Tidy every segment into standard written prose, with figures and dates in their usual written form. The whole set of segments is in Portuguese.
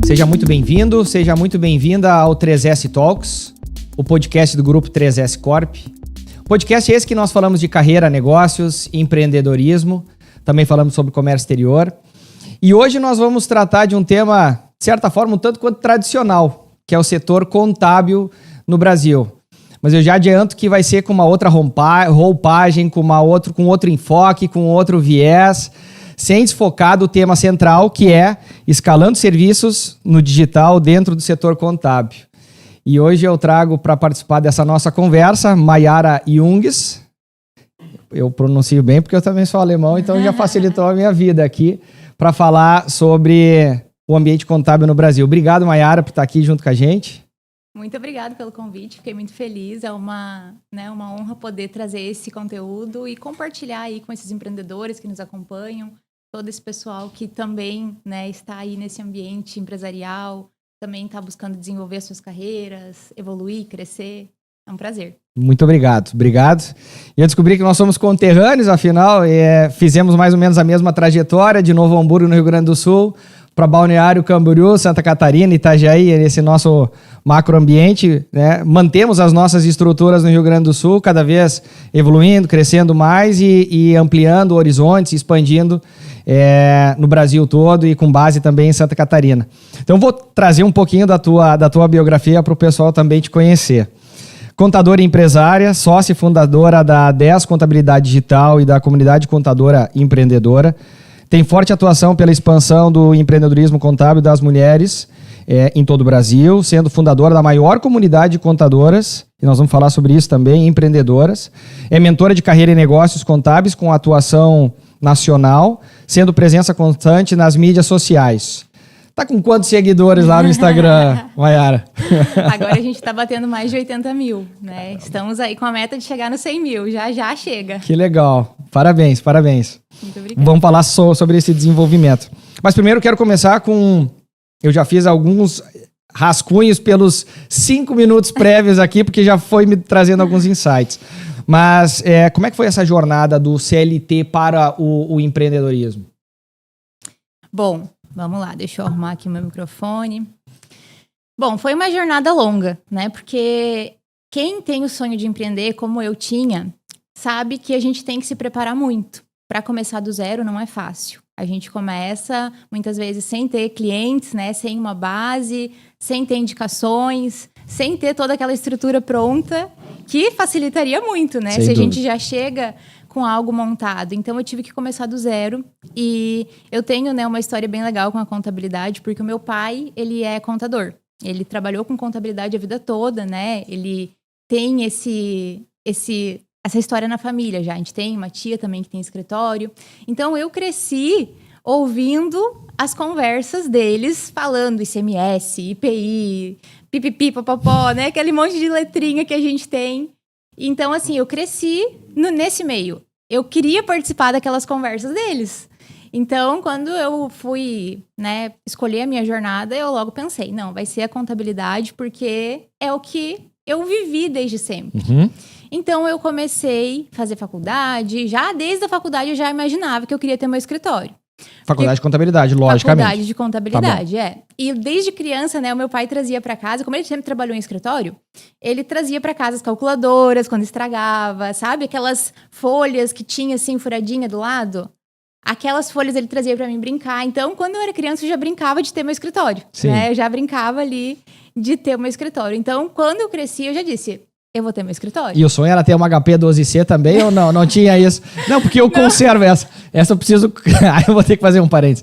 Seja muito bem-vindo, seja muito bem-vinda ao 3S Talks, o podcast do grupo 3S Corp. Podcast esse que nós falamos de carreira, negócios, empreendedorismo, também falamos sobre comércio exterior. E hoje nós vamos tratar de um tema, de certa forma, um tanto quanto tradicional, que é o setor contábil no Brasil. Mas eu já adianto que vai ser com uma outra roupagem, com outro enfoque, com outro viés, sem desfocar do tema central, que é escalando serviços no digital dentro do setor contábil. E hoje eu trago para participar dessa nossa conversa, Mayara Junges. Eu pronuncio bem porque eu também sou alemão, então já facilitou a minha vida aqui para falar sobre o ambiente contábil no Brasil. Obrigado, Mayara, por estar aqui junto com a gente. Muito obrigada pelo convite, fiquei muito feliz. É uma honra poder trazer esse conteúdo e compartilhar aí com esses empreendedores que nos acompanham, todo esse pessoal que também, está aí nesse ambiente empresarial, também está buscando desenvolver suas carreiras, evoluir, crescer. É um prazer. Muito obrigado. E eu descobri que nós somos conterrâneos, afinal, fizemos mais ou menos a mesma trajetória de Novo Hamburgo, no Rio Grande do Sul, para Balneário Camboriú, Santa Catarina, Itajaí, nesse nosso macroambiente, né? Mantemos as nossas estruturas no Rio Grande do Sul, cada vez evoluindo, crescendo mais e ampliando horizontes, expandindo no Brasil todo e com base também em Santa Catarina. Então vou trazer um pouquinho da tua biografia para o pessoal também te conhecer. Contadora e empresária, sócia e fundadora da 10 Contabilidade Digital e da Comunidade Contadora Empreendedora. Tem forte atuação pela expansão do empreendedorismo contábil das mulheres em todo o Brasil, sendo fundadora da maior comunidade de contadoras, e nós vamos falar sobre isso também, empreendedoras. É mentora de carreira e negócios contábeis com atuação nacional, sendo presença constante nas mídias sociais. Tá com quantos seguidores lá no Instagram, Mayara? Agora a gente está batendo mais de 80 mil, né? Estamos aí com a meta de chegar nos 100 mil, já chega. Que legal, parabéns. Muito obrigada. Vamos falar sobre esse desenvolvimento. Mas primeiro quero começar com... Eu já fiz alguns rascunhos pelos 5 minutos prévios aqui, porque já foi me trazendo alguns insights. Mas como é que foi essa jornada do CLT para o empreendedorismo? Bom, vamos lá, deixa eu arrumar aqui o meu microfone. Bom, foi uma jornada longa, né? Porque quem tem o sonho de empreender, como eu tinha, sabe que a gente tem que se preparar muito. Para começar do zero não é fácil. A gente começa, muitas vezes, sem ter clientes, né? Sem uma base, sem ter indicações, sem ter toda aquela estrutura pronta, que facilitaria muito, né? Se a gente já chega com algo montado. Então, eu tive que começar do zero. E eu tenho, uma história bem legal com a contabilidade, porque o meu pai, ele é contador. Ele trabalhou com contabilidade a vida toda, né? Ele tem essa história na família já. A gente tem uma tia também que tem escritório. Então, eu cresci ouvindo as conversas deles, falando ICMS, IPI, pipipi, papapó, né? Aquele monte de letrinha que a gente tem. Então, assim, eu cresci nesse meio. Eu queria participar daquelas conversas deles. Então, quando eu fui, escolher a minha jornada, eu logo pensei, não, vai ser a contabilidade, porque é o que eu vivi desde sempre. Uhum. Então, eu comecei a fazer faculdade. Já desde a faculdade, eu já imaginava que eu queria ter meu escritório. Faculdade de contabilidade, logicamente. Faculdade de contabilidade, tá bom. E desde criança, o meu pai trazia para casa, como ele sempre trabalhou em escritório, ele trazia para casa as calculadoras quando estragava, sabe? Aquelas folhas que tinha assim, furadinha do lado. Aquelas folhas ele trazia para mim brincar. Então, quando eu era criança, eu já brincava de ter meu escritório. Sim. Eu já brincava ali de ter o meu escritório. Então, quando eu cresci, eu já disse... Eu vou ter meu escritório. E o sonho era ter uma HP 12C também ou não? Não tinha isso? Não, porque eu conservo essa. Essa eu preciso... eu vou ter que fazer um parênteses.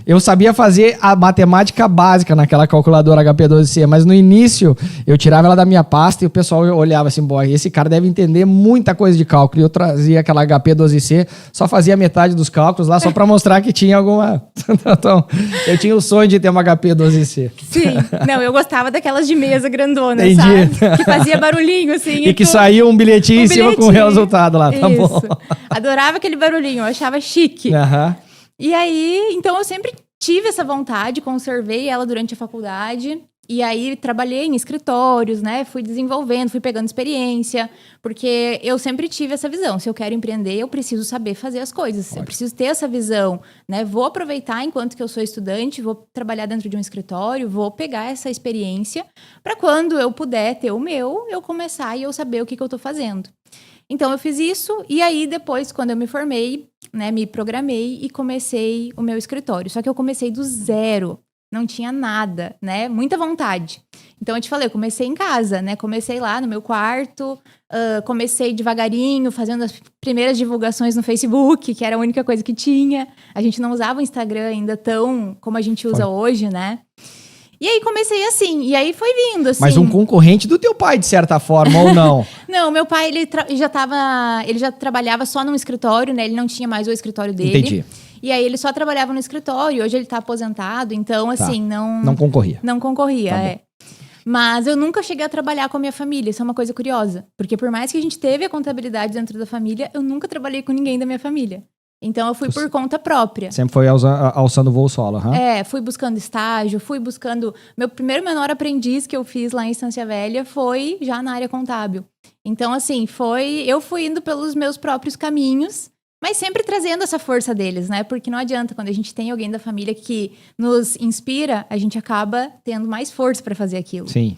Eu sabia fazer a matemática básica naquela calculadora HP 12C, mas no início eu tirava ela da minha pasta e o pessoal olhava assim, boy, esse cara deve entender muita coisa de cálculo. E eu trazia aquela HP 12C, só fazia metade dos cálculos lá, só para mostrar que tinha alguma... Então, eu tinha o sonho de ter uma HP 12C. Sim. Não, eu gostava daquelas de mesa grandona, Entendi. Sabe? Que fazia barulhinho, assim. E que saía um bilhetinho em cima com o resultado lá, tá bom? Adorava aquele barulhinho, eu achava chique. Uhum. E aí, então eu sempre tive essa vontade, conservei ela durante a faculdade E aí trabalhei em escritórios, né? Fui desenvolvendo, fui pegando experiência, porque eu sempre tive essa visão. Se eu quero empreender, eu preciso saber fazer as coisas. Eu preciso ter essa visão, né? Vou aproveitar enquanto que eu sou estudante, vou trabalhar dentro de um escritório, vou pegar essa experiência para quando eu puder ter o meu, eu começar e eu saber o que eu tô fazendo. Então, eu fiz isso e aí depois, quando eu me formei, né, me programei e comecei o meu escritório. Só que eu comecei do zero, não tinha nada, né? Muita vontade. Então, eu te falei, eu comecei em casa, né? Comecei lá no meu quarto, comecei devagarinho, fazendo as primeiras divulgações no Facebook, que era a única coisa que tinha. A gente não usava o Instagram ainda tão como a gente usa hoje, né? E aí comecei assim, e aí foi vindo, assim. Mas um concorrente do teu pai, de certa forma, ou não? Não, meu pai, ele já trabalhava só num escritório, né? Ele não tinha mais o escritório dele. Entendi. E aí ele só trabalhava no escritório, hoje ele tá aposentado, então assim, Não concorria. Não concorria, Tá Mas eu nunca cheguei a trabalhar com a minha família, isso é uma coisa curiosa. Porque por mais que a gente teve a contabilidade dentro da família, eu nunca trabalhei com ninguém da minha família. Então, eu fui por conta própria. Sempre foi alçando voo solo, fui buscando estágio, fui buscando... Meu primeiro menor aprendiz que eu fiz lá em Estância Velha foi já na área contábil. Então, assim, eu fui indo pelos meus próprios caminhos, mas sempre trazendo essa força deles, né? Porque não adianta, quando a gente tem alguém da família que nos inspira, a gente acaba tendo mais força para fazer aquilo. Sim.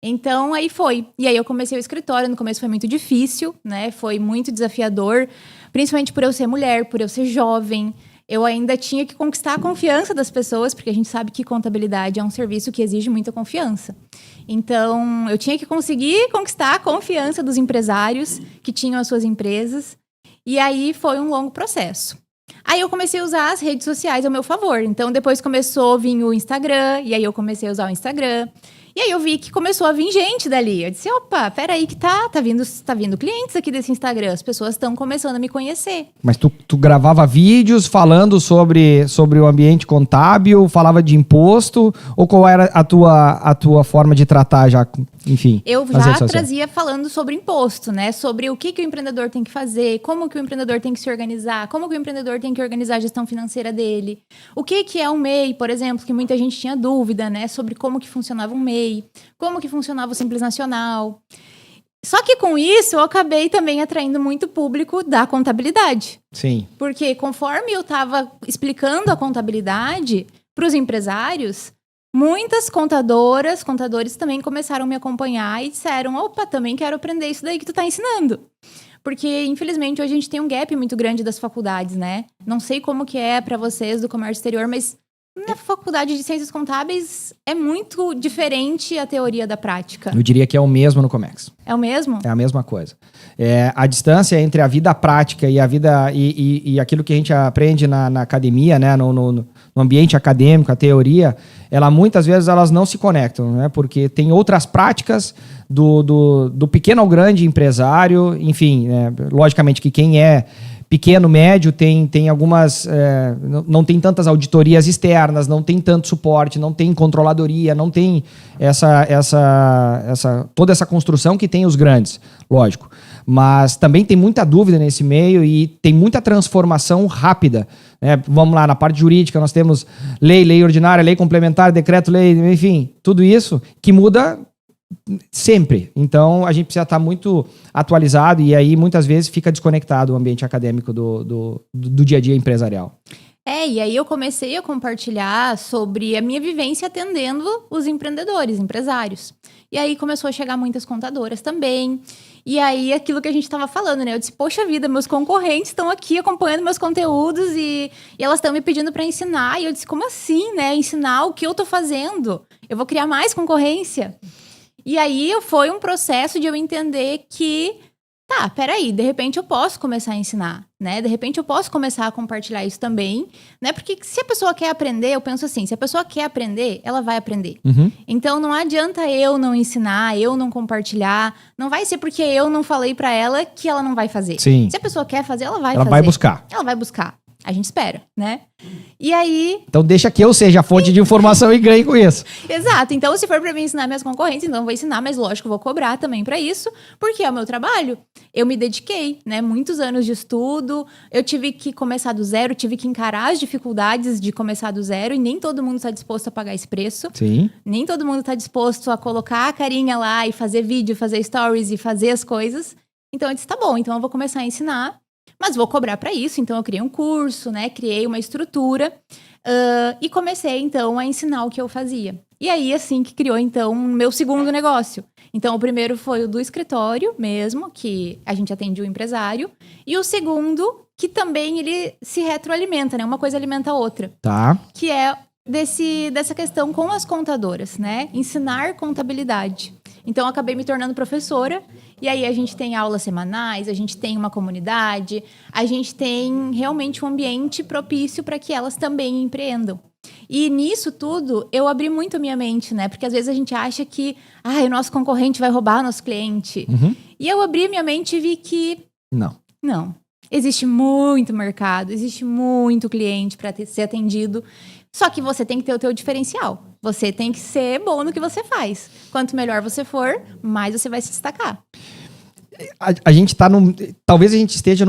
Então, aí foi. E aí eu comecei o escritório, no começo foi muito difícil, né? Foi muito desafiador, principalmente por eu ser mulher, por eu ser jovem. Eu ainda tinha que conquistar a confiança das pessoas, porque a gente sabe que contabilidade é um serviço que exige muita confiança. Então, eu tinha que conseguir conquistar a confiança dos empresários que tinham as suas empresas. E aí foi um longo processo. Aí eu comecei a usar as redes sociais ao meu favor. Então, depois começou a vir o Instagram, e aí eu comecei a usar o Instagram. E aí eu vi que começou a vir gente dali. Eu disse, opa, peraí que tá vindo clientes aqui desse Instagram. As pessoas estão começando a me conhecer. Mas tu gravava vídeos falando sobre o ambiente contábil, falava de imposto, ou qual era a tua forma de tratar já, enfim? Eu já trazia falando sobre imposto, né? Sobre o que o empreendedor tem que fazer, como que o empreendedor tem que se organizar, como que o empreendedor tem que organizar a gestão financeira dele. O que é um MEI, por exemplo, que muita gente tinha dúvida, né? Sobre como que funcionava um MEI. Como que funcionava o Simples Nacional. Só que com isso eu acabei também atraindo muito público da contabilidade. Sim. Porque conforme eu estava explicando a contabilidade para os empresários, muitas contadores também começaram a me acompanhar e disseram, opa, também quero aprender isso daí que tu tá ensinando. Porque, infelizmente, hoje a gente tem um gap muito grande das faculdades, né? Não sei como que é para vocês do comércio exterior, mas na faculdade de Ciências Contábeis é muito diferente a teoria da prática. Eu diria que é o mesmo no Comex. É o mesmo? É a mesma coisa. A distância entre a vida prática e a vida e aquilo que a gente aprende na academia, né, no ambiente acadêmico, a teoria, muitas vezes elas não se conectam, né, porque tem outras práticas do pequeno ao grande empresário, enfim, logicamente que quem é pequeno, médio, tem algumas... não tem tantas auditorias externas, não tem tanto suporte, não tem controladoria, não tem toda essa construção que tem os grandes, lógico. Mas também tem muita dúvida nesse meio e tem muita transformação rápida. Vamos lá, na parte jurídica nós temos lei ordinária, lei complementar, decreto-lei, enfim, tudo isso que muda sempre. Então, a gente precisa estar muito atualizado e aí, muitas vezes, fica desconectado o ambiente acadêmico do dia a dia empresarial. E aí eu comecei a compartilhar sobre a minha vivência atendendo os empresários. E aí começou a chegar muitas contadoras também. E aí, aquilo que a gente estava falando, né? Eu disse, poxa vida, meus concorrentes estão aqui acompanhando meus conteúdos e elas estão me pedindo para ensinar. E eu disse, como assim, né? Ensinar o que eu tô fazendo? Eu vou criar mais concorrência? E aí foi um processo de eu entender que, peraí, de repente eu posso começar a ensinar, né? De repente eu posso começar a compartilhar isso também, né? Porque se a pessoa quer aprender, eu penso assim, se a pessoa quer aprender, ela vai aprender. Uhum. Então não adianta eu não ensinar, eu não compartilhar, não vai ser porque eu não falei pra ela que ela não vai fazer. Sim. Se a pessoa quer fazer, ela vai fazer. Ela vai buscar. Ela vai buscar. A gente espera, né? E aí... Então deixa que eu seja a fonte de informação e ganhe com isso. Exato. Então, se for para mim ensinar minhas concorrentes, então eu vou ensinar, mas lógico, eu vou cobrar também para isso, porque é o meu trabalho. Eu me dediquei, né? Muitos anos de estudo, eu tive que começar do zero, tive que encarar as dificuldades de começar do zero, e nem todo mundo está disposto a pagar esse preço. Sim. Nem todo mundo está disposto a colocar a carinha lá e fazer vídeo, fazer stories e fazer as coisas. Então, eu disse, tá bom, então eu vou começar a ensinar, mas vou cobrar para isso. Então, eu criei um curso, né? Criei uma estrutura e comecei, então, a ensinar o que eu fazia. E aí, assim, que criou, então, o meu segundo negócio. Então, o primeiro foi o do escritório mesmo, que a gente atendia o empresário. E o segundo, que também ele se retroalimenta, né? Uma coisa alimenta a outra. Tá. Que é dessa questão com as contadoras, né? Ensinar contabilidade. Então, eu acabei me tornando professora. E aí, a gente tem aulas semanais, a gente tem uma comunidade, a gente tem realmente um ambiente propício para que elas também empreendam. E nisso tudo, eu abri muito a minha mente, né? Porque às vezes a gente acha que o nosso concorrente vai roubar nosso cliente. E eu abri minha mente e vi que... Não. Existe muito mercado, existe muito cliente para ser atendido. Só que você tem que ter o teu diferencial. Você tem que ser bom no que você faz. Quanto melhor você for, mais você vai se destacar. A gente tá talvez a gente esteja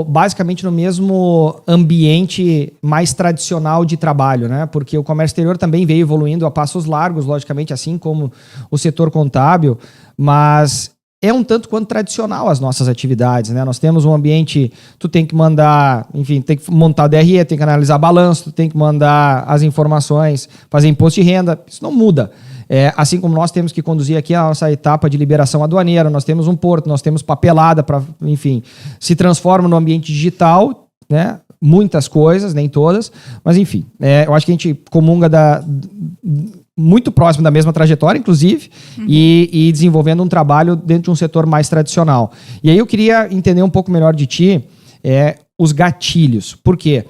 basicamente no mesmo ambiente mais tradicional de trabalho, né? Porque o comércio exterior também veio evoluindo a passos largos, logicamente, assim como o setor contábil, mas é um tanto quanto tradicional as nossas atividades, né? Nós temos um ambiente, tu tem que mandar, enfim, tem que montar DRE, tem que analisar balanço, tu tem que mandar as informações, fazer imposto de renda, isso não muda. Assim como nós temos que conduzir aqui a nossa etapa de liberação aduaneira, nós temos um porto, nós temos papelada para, enfim, se transforma no ambiente digital, né? Muitas coisas, nem todas, mas enfim, eu acho que a gente comunga muito próximo da mesma trajetória, inclusive, e desenvolvendo um trabalho dentro de um setor mais tradicional. E aí eu queria entender um pouco melhor de ti os gatilhos. Por quê?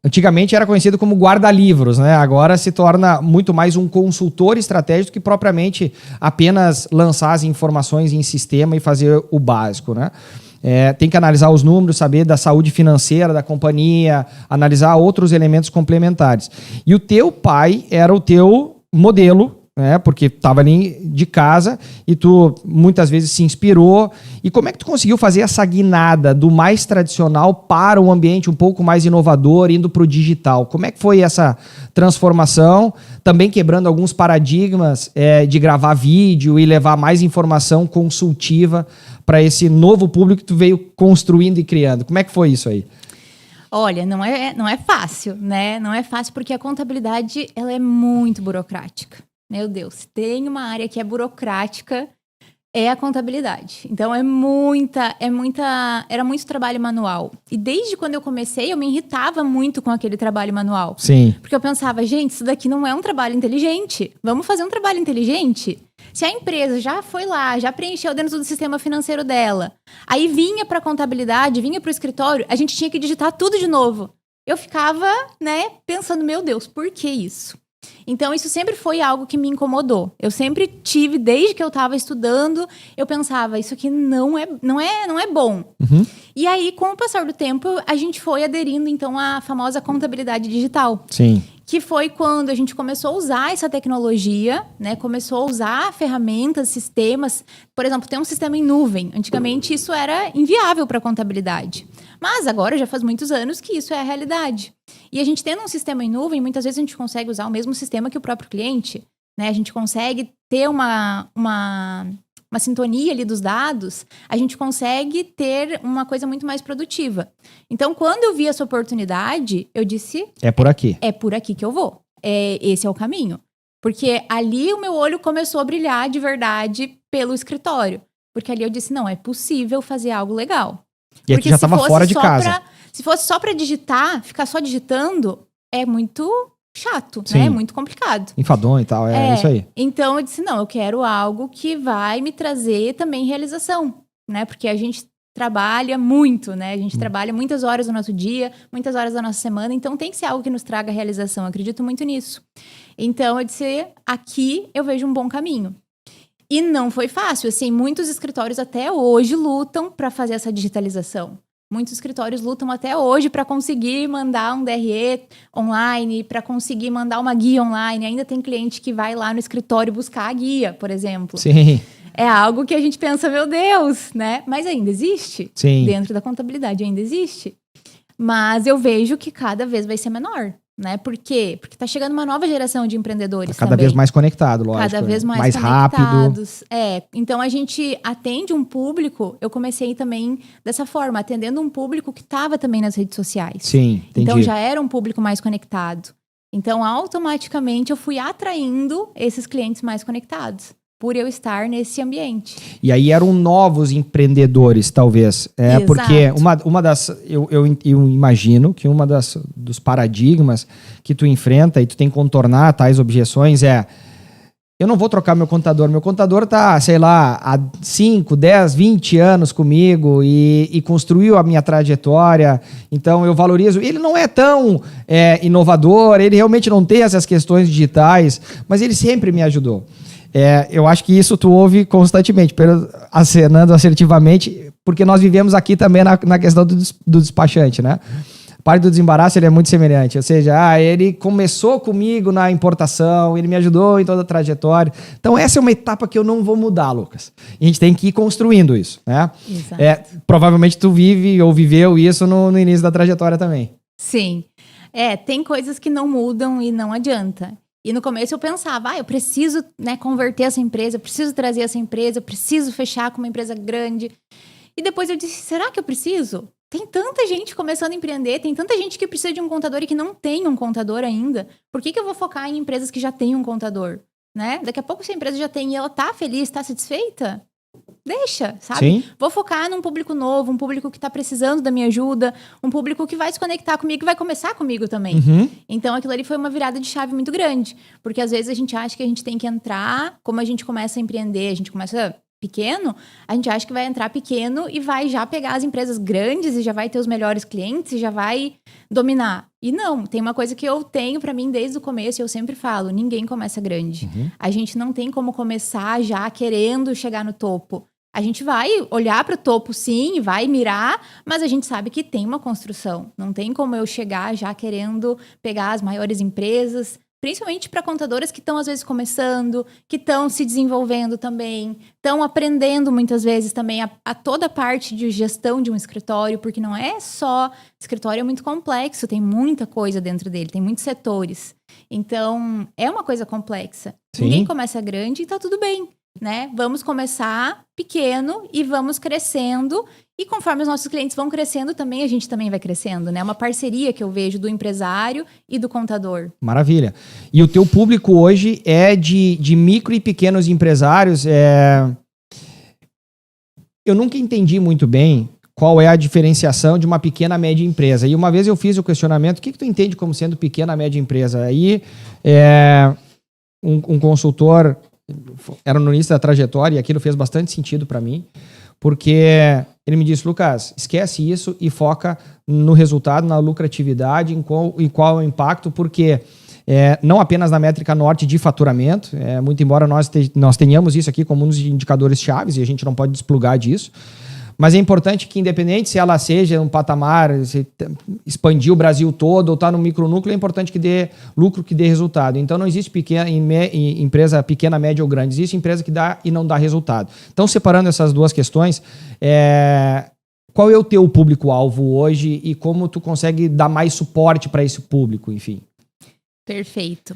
Antigamente era conhecido como guarda-livros, né? Agora se torna muito mais um consultor estratégico que propriamente apenas lançar as informações em sistema e fazer o básico, né? Tem que analisar os números, saber da saúde financeira da companhia, analisar outros elementos complementares. E o teu pai era o teu modelo, né? Porque estava ali de casa e tu muitas vezes se inspirou. E como é que tu conseguiu fazer essa guinada do mais tradicional para um ambiente um pouco mais inovador, indo para o digital? Como é que foi essa transformação? Também quebrando alguns paradigmas de gravar vídeo e levar mais informação consultiva para esse novo público que tu veio construindo e criando. Como é que foi isso aí? Olha, não é fácil, né? Não é fácil porque a contabilidade ela é muito burocrática. Meu Deus, tem uma área que é burocrática, é a contabilidade. Então, era muito trabalho manual. E desde quando eu comecei, eu me irritava muito com aquele trabalho manual. Sim. Porque eu pensava, gente, isso daqui não é um trabalho inteligente. Vamos fazer um trabalho inteligente? Se a empresa já foi lá, já preencheu dentro do sistema financeiro dela, aí vinha para a contabilidade, vinha para o escritório, a gente tinha que digitar tudo de novo. Eu ficava, né, pensando, meu Deus, por que isso? Então, isso sempre foi algo que me incomodou. Eu sempre tive, desde que eu estava estudando, eu pensava, isso aqui não é bom. E aí, com o passar do tempo, a gente foi aderindo, então, à famosa contabilidade digital. Sim. Que foi quando a gente começou a usar essa tecnologia, né? Começou a usar ferramentas, sistemas. Por exemplo, tem um sistema em nuvem. Antigamente, isso era inviável para a contabilidade. Mas agora, já faz muitos anos que isso é a realidade. E a gente tendo um sistema em nuvem, muitas vezes a gente consegue usar o mesmo sistema que o próprio cliente, né? A gente consegue ter uma sintonia ali dos dados, a gente consegue ter uma coisa muito mais produtiva. Então, quando eu vi essa oportunidade, eu disse... É por aqui. É por aqui que eu vou. Esse é o caminho. Porque ali o meu olho começou a brilhar de verdade pelo escritório. Porque ali eu disse, não, é possível fazer algo legal. E aqui já estava fora de casa. Se fosse só para digitar, ficar só digitando, é muito chato, Sim. né? É muito complicado. Enfadonho e tal, é isso aí. Então eu disse, não, eu quero algo que vai me trazer também realização, né? Porque a gente trabalha muito, né? A gente trabalha muitas horas do nosso dia, muitas horas da nossa semana, então tem que ser algo que nos traga realização. Eu acredito muito nisso. Então eu disse, aqui eu vejo um bom caminho. E não foi fácil, assim, muitos escritórios até hoje lutam para fazer essa digitalização. Muitos escritórios lutam até hoje para conseguir mandar um DRE online, para conseguir mandar uma guia online. Ainda tem cliente que vai lá no escritório buscar a guia, por exemplo. Sim. É algo que a gente pensa, meu Deus, né? Mas ainda existe. Sim. Dentro da contabilidade ainda existe. Mas eu vejo que cada vez vai ser menor, né? Por quê? Porque tá chegando uma nova geração de empreendedores Cada também. vez mais conectado, lógico. Cada vez mais conectados. rápido. Então a gente atende um público, eu comecei também dessa forma, atendendo um público que estava também nas redes sociais. Sim, entendi. Então já era um público mais conectado. Então automaticamente eu fui atraindo esses clientes mais conectados, por eu estar nesse ambiente. E aí eram novos empreendedores, talvez. Exato. Porque uma das... Eu imagino que dos paradigmas que tu enfrenta e tu tem que contornar tais objeções eu não vou trocar meu contador. Meu contador tá, sei lá, há 5, 10, 20 anos comigo e construiu a minha trajetória. Então, eu valorizo. Ele não é tão inovador, ele realmente não tem essas questões digitais, mas ele sempre me ajudou. Eu acho que isso tu ouve constantemente, acenando assertivamente, porque nós vivemos aqui também na questão do despachante, né? A parte do desembaraço, ele é muito semelhante. Ou seja, ele começou comigo na importação, ele me ajudou em toda a trajetória. Então, essa é uma etapa que eu não vou mudar, Lucas. E a gente tem que ir construindo isso, né? Exato. Provavelmente tu vive ou viveu isso no início da trajetória também. Sim. Tem coisas que não mudam e não adianta. E no começo eu pensava, eu preciso, né, converter essa empresa, eu preciso trazer essa empresa, eu preciso fechar com uma empresa grande. E depois eu disse, será que eu preciso? Tem tanta gente começando a empreender, tem tanta gente que precisa de um contador e que não tem um contador ainda. Por que eu vou focar em empresas que já têm um contador? Né? Daqui a pouco, se a empresa já tem e ela tá feliz, tá satisfeita, deixa, sabe? Sim. Vou focar num público novo, um público que tá precisando da minha ajuda, um público que vai se conectar comigo e vai começar comigo também. Uhum. Então, aquilo ali foi uma virada de chave muito grande. Porque, às vezes, a gente acha que a gente tem que entrar, como a gente começa a empreender, a gente começa pequeno, a gente acha que vai entrar pequeno e vai já pegar as empresas grandes e já vai ter os melhores clientes e já vai dominar. E não, tem uma coisa que eu tenho pra mim desde o começo e eu sempre falo, ninguém começa grande. Uhum. A gente não tem como começar já querendo chegar no topo. A gente vai olhar para o topo, sim, vai mirar, mas a gente sabe que tem uma construção. Não tem como eu chegar já querendo pegar as maiores empresas, principalmente para contadoras que estão, às vezes, começando, que estão se desenvolvendo também, estão aprendendo, muitas vezes, também a toda a parte de gestão de um escritório, porque não é só... Escritório é muito complexo, tem muita coisa dentro dele, tem muitos setores. Então, é uma coisa complexa. Sim. Ninguém começa grande e tá tudo bem. Né? Vamos começar pequeno e vamos crescendo, e conforme os nossos clientes vão crescendo também, a gente também vai crescendo, né? É uma parceria que eu vejo do empresário e do contador. Maravilha. E o teu público hoje é de micro e pequenos empresários. Eu nunca entendi muito bem qual é a diferenciação de uma pequena média empresa. E uma vez eu fiz o questionamento, o que tu entende como sendo pequena média empresa? Aí um consultor era no início da trajetória e aquilo fez bastante sentido para mim, porque ele me disse, Lucas, esquece isso e foca no resultado, na lucratividade, em qual é o impacto, porque não apenas na métrica norte de faturamento, muito embora nós tenhamos isso aqui como um dos indicadores chaves e a gente não pode desplugar disso, mas é importante que, independente se ela seja um patamar, se expandir o Brasil todo ou está no micronúcleo, é importante que dê lucro, que dê resultado. Então, não existe empresa pequena, média ou grande. Existe empresa que dá e não dá resultado. Então, separando essas duas questões, qual é o teu público-alvo hoje e como tu consegue dar mais suporte para esse público, enfim? Perfeito.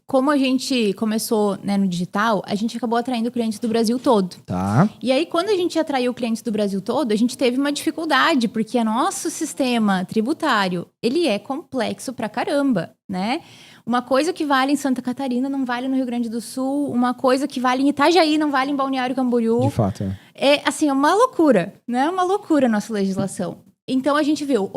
Como a gente começou, né, no digital, a gente acabou atraindo clientes do Brasil todo. Tá. E aí, quando a gente atraiu clientes do Brasil todo, a gente teve uma dificuldade, porque o nosso sistema tributário, ele é complexo pra caramba, né? Uma coisa que vale em Santa Catarina não vale no Rio Grande do Sul, uma coisa que vale em Itajaí não vale em Balneário Camboriú. De fato, é uma loucura, né? Uma loucura a nossa legislação. Então, a gente viu,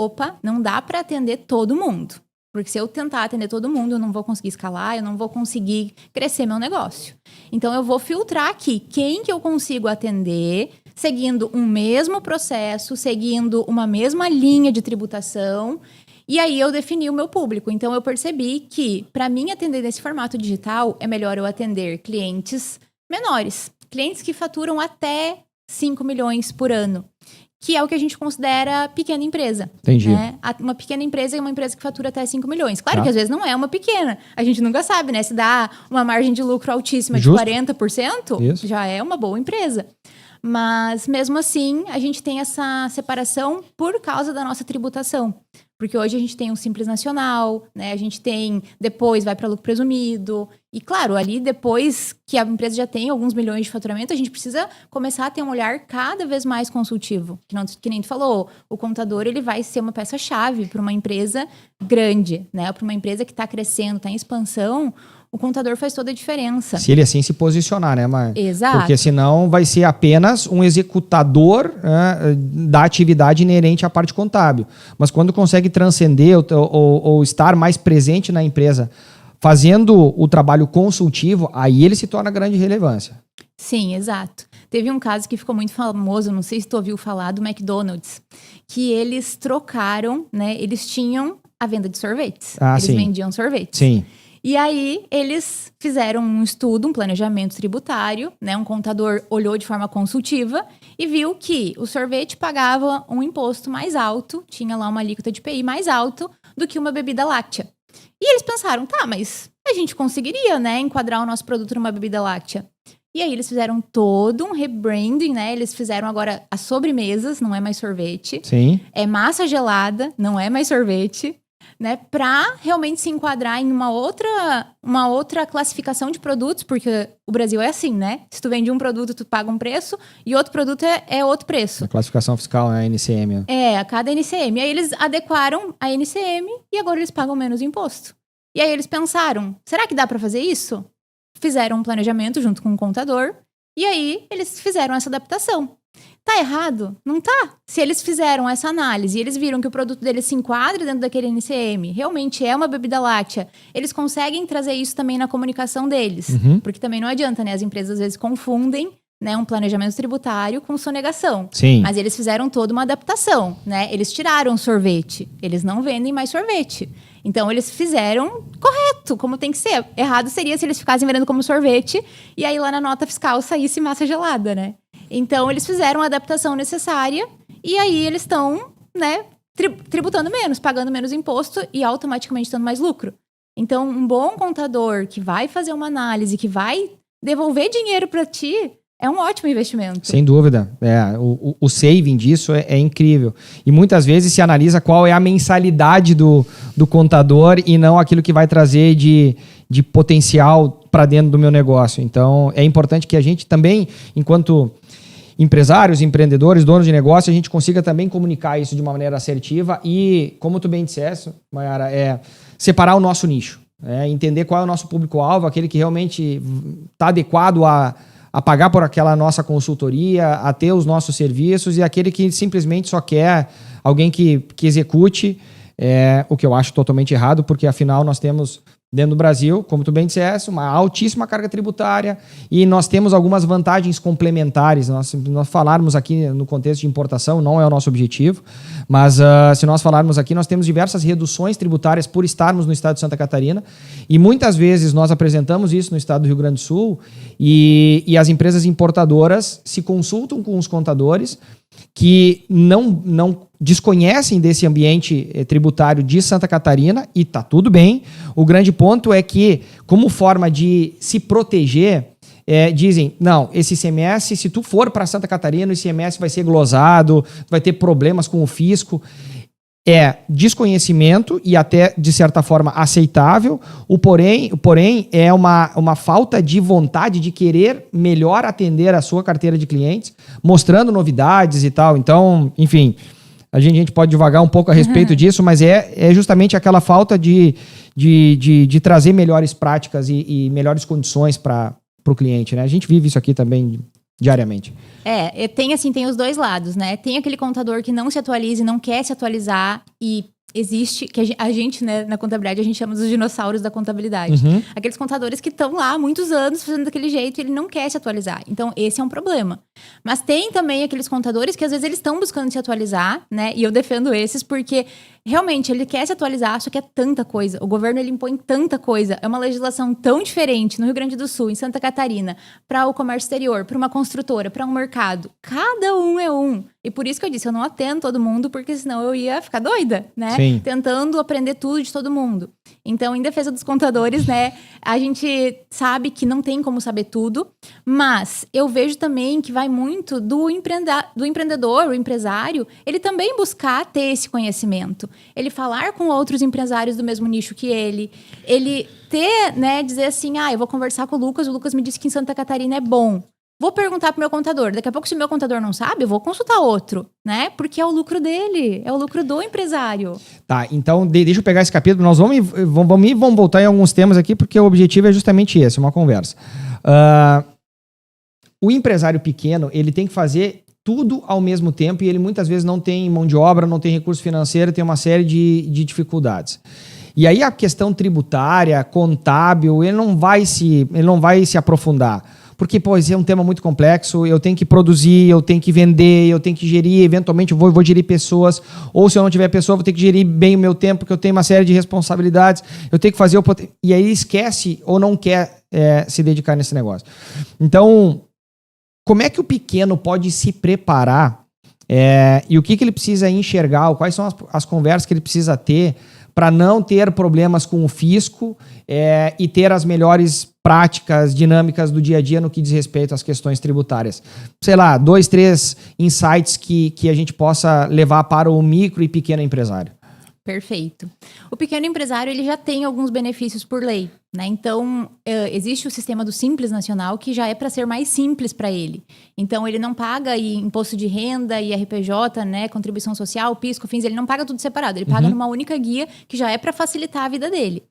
não dá pra atender todo mundo. Porque se eu tentar atender todo mundo, eu não vou conseguir escalar, eu não vou conseguir crescer meu negócio. Então, eu vou filtrar aqui quem que eu consigo atender, seguindo um mesmo processo, seguindo uma mesma linha de tributação. E aí, eu defini o meu público. Então, eu percebi que, para mim, atender nesse formato digital, é melhor eu atender clientes menores. Clientes que faturam até 5 milhões por ano. que é o que a gente considera pequena empresa. Entendi. Né? Uma pequena empresa é uma empresa que fatura até 5 milhões. Claro Tá. que às vezes não é uma pequena. A gente nunca sabe, né? Se dá uma margem de lucro altíssima Justo. de 40%, Isso. já é uma boa empresa. Mas, mesmo assim, a gente tem essa separação por causa da nossa tributação. Porque hoje a gente tem um Simples Nacional, né? A gente tem, depois vai para lucro presumido. E, claro, ali depois que a empresa já tem alguns milhões de faturamento, a gente precisa começar a ter um olhar cada vez mais consultivo. Que nem tu falou, o contador ele vai ser uma peça-chave para uma empresa grande, né? Para uma empresa que está crescendo, está em expansão. O contador faz toda a diferença. Se ele assim se posicionar, né, Mar? Exato. Porque senão vai ser apenas um executador, né, da atividade inerente à parte contábil. Mas quando consegue transcender ou estar mais presente na empresa, fazendo o trabalho consultivo, aí ele se torna grande relevância. Sim, exato. Teve um caso que ficou muito famoso, não sei se tu ouviu falar, do McDonald's, que eles trocaram, né? Eles tinham a venda de sorvetes. Eles sim. vendiam sorvetes. Sim. E aí, eles fizeram um estudo, um planejamento tributário, né? Um contador olhou de forma consultiva e viu que o sorvete pagava um imposto mais alto, tinha lá uma alíquota de IPI mais alto do que uma bebida láctea. E eles pensaram, tá, mas a gente conseguiria, né, enquadrar o nosso produto numa bebida láctea. E aí, eles fizeram todo um rebranding, né? Eles fizeram agora as sobremesas, não é mais sorvete. Sim. É massa gelada, não é mais sorvete. Né, para realmente se enquadrar em uma outra classificação de produtos, porque o Brasil é assim, né? Se tu vende um produto, tu paga um preço, e outro produto é outro preço. A classificação fiscal, né, a NCM. A cada NCM. Aí eles adequaram a NCM e agora eles pagam menos imposto. E aí eles pensaram, será que dá para fazer isso? Fizeram um planejamento junto com o contador, e aí eles fizeram essa adaptação. Tá errado? Não tá. Se eles fizeram essa análise e eles viram que o produto deles se enquadra dentro daquele NCM, realmente é uma bebida láctea, eles conseguem trazer isso também na comunicação deles. Uhum. Porque também não adianta, né? As empresas às vezes confundem, né, um planejamento tributário com sonegação. Sim. Mas eles fizeram toda uma adaptação, né? Eles tiraram sorvete. Eles não vendem mais sorvete. Então, eles fizeram correto, como tem que ser. Errado seria se eles ficassem vendendo como sorvete e aí lá na nota fiscal saísse massa gelada, né? Então, eles fizeram a adaptação necessária e aí eles estão, né, tributando menos, pagando menos imposto e automaticamente dando mais lucro. Então, um bom contador que vai fazer uma análise, que vai devolver dinheiro para ti, é um ótimo investimento. Sem dúvida. O saving disso é incrível. E muitas vezes se analisa qual é a mensalidade do contador e não aquilo que vai trazer de potencial para dentro do meu negócio. Então, é importante que a gente também, enquanto empresários, empreendedores, donos de negócio, a gente consiga também comunicar isso de uma maneira assertiva e, como tu bem disseste, Mayara, separar o nosso nicho. Entender qual é o nosso público-alvo, aquele que realmente está adequado a pagar por aquela nossa consultoria, a ter os nossos serviços e aquele que simplesmente só quer alguém que execute, o que eu acho totalmente errado, porque afinal nós temos dentro do Brasil, como tu bem disseste, uma altíssima carga tributária e nós temos algumas vantagens complementares. Se nós falarmos aqui no contexto de importação, não é o nosso objetivo, mas se nós falarmos aqui, nós temos diversas reduções tributárias por estarmos no estado de Santa Catarina e muitas vezes nós apresentamos isso no estado do Rio Grande do Sul e as empresas importadoras se consultam com os contadores que não desconhecem desse ambiente tributário de Santa Catarina e tá tudo bem. O grande ponto é que, como forma de se proteger, dizem, não, esse ICMS, se tu for para Santa Catarina, o ICMS vai ser glosado, vai ter problemas com o fisco. É desconhecimento e até, de certa forma, aceitável. O porém é uma falta de vontade de querer melhor atender a sua carteira de clientes, mostrando novidades e tal. Então, enfim, a gente pode divagar um pouco a respeito disso, mas é justamente aquela falta de trazer melhores práticas e melhores condições para o cliente, né? A gente vive isso aqui também diariamente. Tem os dois lados, né? Tem aquele contador que não se atualiza e não quer se atualizar e existe, que a gente, né, na contabilidade, a gente chama dos dinossauros da contabilidade. Uhum. Aqueles contadores que estão lá há muitos anos fazendo daquele jeito e ele não quer se atualizar. Então, esse é um problema. Mas tem também aqueles contadores que, às vezes, eles estão buscando se atualizar, né? E eu defendo esses porque realmente, ele quer se atualizar, só que é tanta coisa. O governo, ele impõe tanta coisa. É uma legislação tão diferente no Rio Grande do Sul, em Santa Catarina, para o comércio exterior, para uma construtora, para um mercado. Cada um é um. E por isso que eu disse, eu não atendo todo mundo, porque senão eu ia ficar doida, né? Sim. Tentando aprender tudo de todo mundo. Então, em defesa dos contadores, né, a gente sabe que não tem como saber tudo, mas eu vejo também que vai muito do empreendedor, o empresário, ele também buscar ter esse conhecimento. Ele falar com outros empresários do mesmo nicho que ele ter, né, dizer assim, eu vou conversar com o Lucas me disse que em Santa Catarina é bom. Vou perguntar pro meu contador. Daqui a pouco, se o meu contador não sabe, eu vou consultar outro, né? Porque é o lucro dele, é o lucro do empresário. Tá, então deixa eu pegar esse capítulo. Nós vamos voltar em alguns temas aqui, porque o objetivo é justamente esse, uma conversa. O empresário pequeno, ele tem que fazer tudo ao mesmo tempo e ele muitas vezes não tem mão de obra, não tem recurso financeiro, tem uma série de dificuldades. E aí a questão tributária, contábil, ele não vai se aprofundar. Porque, esse é um tema muito complexo, eu tenho que produzir, eu tenho que vender, eu tenho que gerir, eventualmente eu vou gerir pessoas, ou se eu não tiver pessoa, eu vou ter que gerir bem o meu tempo, porque eu tenho uma série de responsabilidades, eu tenho que fazer e aí esquece ou não quer se dedicar nesse negócio. Então, como é que o pequeno pode se preparar e o que ele precisa enxergar, ou quais são as conversas que ele precisa ter para não ter problemas com o fisco e ter as melhores práticas, dinâmicas do dia a dia no que diz respeito às questões tributárias. Sei lá, 2, 3 insights que a gente possa levar para o micro e pequeno empresário. Perfeito. O pequeno empresário, ele já tem alguns benefícios por lei, né? Então, existe o sistema do Simples Nacional, que já é para ser mais simples para ele. Então, ele não paga imposto de renda, IRPJ, né? Contribuição social, PIS, COFINS, ele não paga tudo separado. Ele paga numa única guia, que já é para facilitar a vida dele.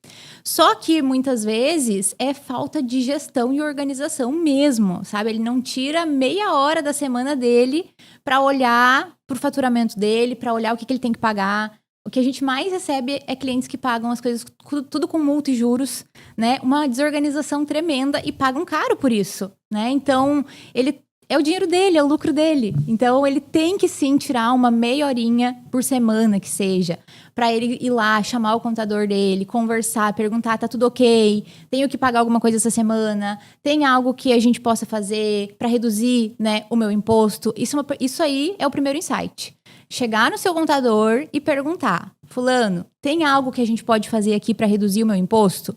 Só que, muitas vezes, é falta de gestão e organização mesmo, sabe? Ele não tira meia hora da semana dele para olhar para o faturamento dele, para olhar o que ele tem que pagar. O que a gente mais recebe é clientes que pagam as coisas tudo com multa e juros, né? Uma desorganização tremenda e pagam caro por isso, né? Então, ele é o dinheiro dele, é o lucro dele. Então, ele tem que sim tirar uma meia horinha por semana, que seja, para ele ir lá, chamar o contador dele, conversar, perguntar, tá tudo ok? Tenho que pagar alguma coisa essa semana? Tem algo que a gente possa fazer para reduzir, né, o meu imposto? Isso aí é o primeiro insight. Chegar no seu contador e perguntar, fulano, tem algo que a gente pode fazer aqui para reduzir o meu imposto?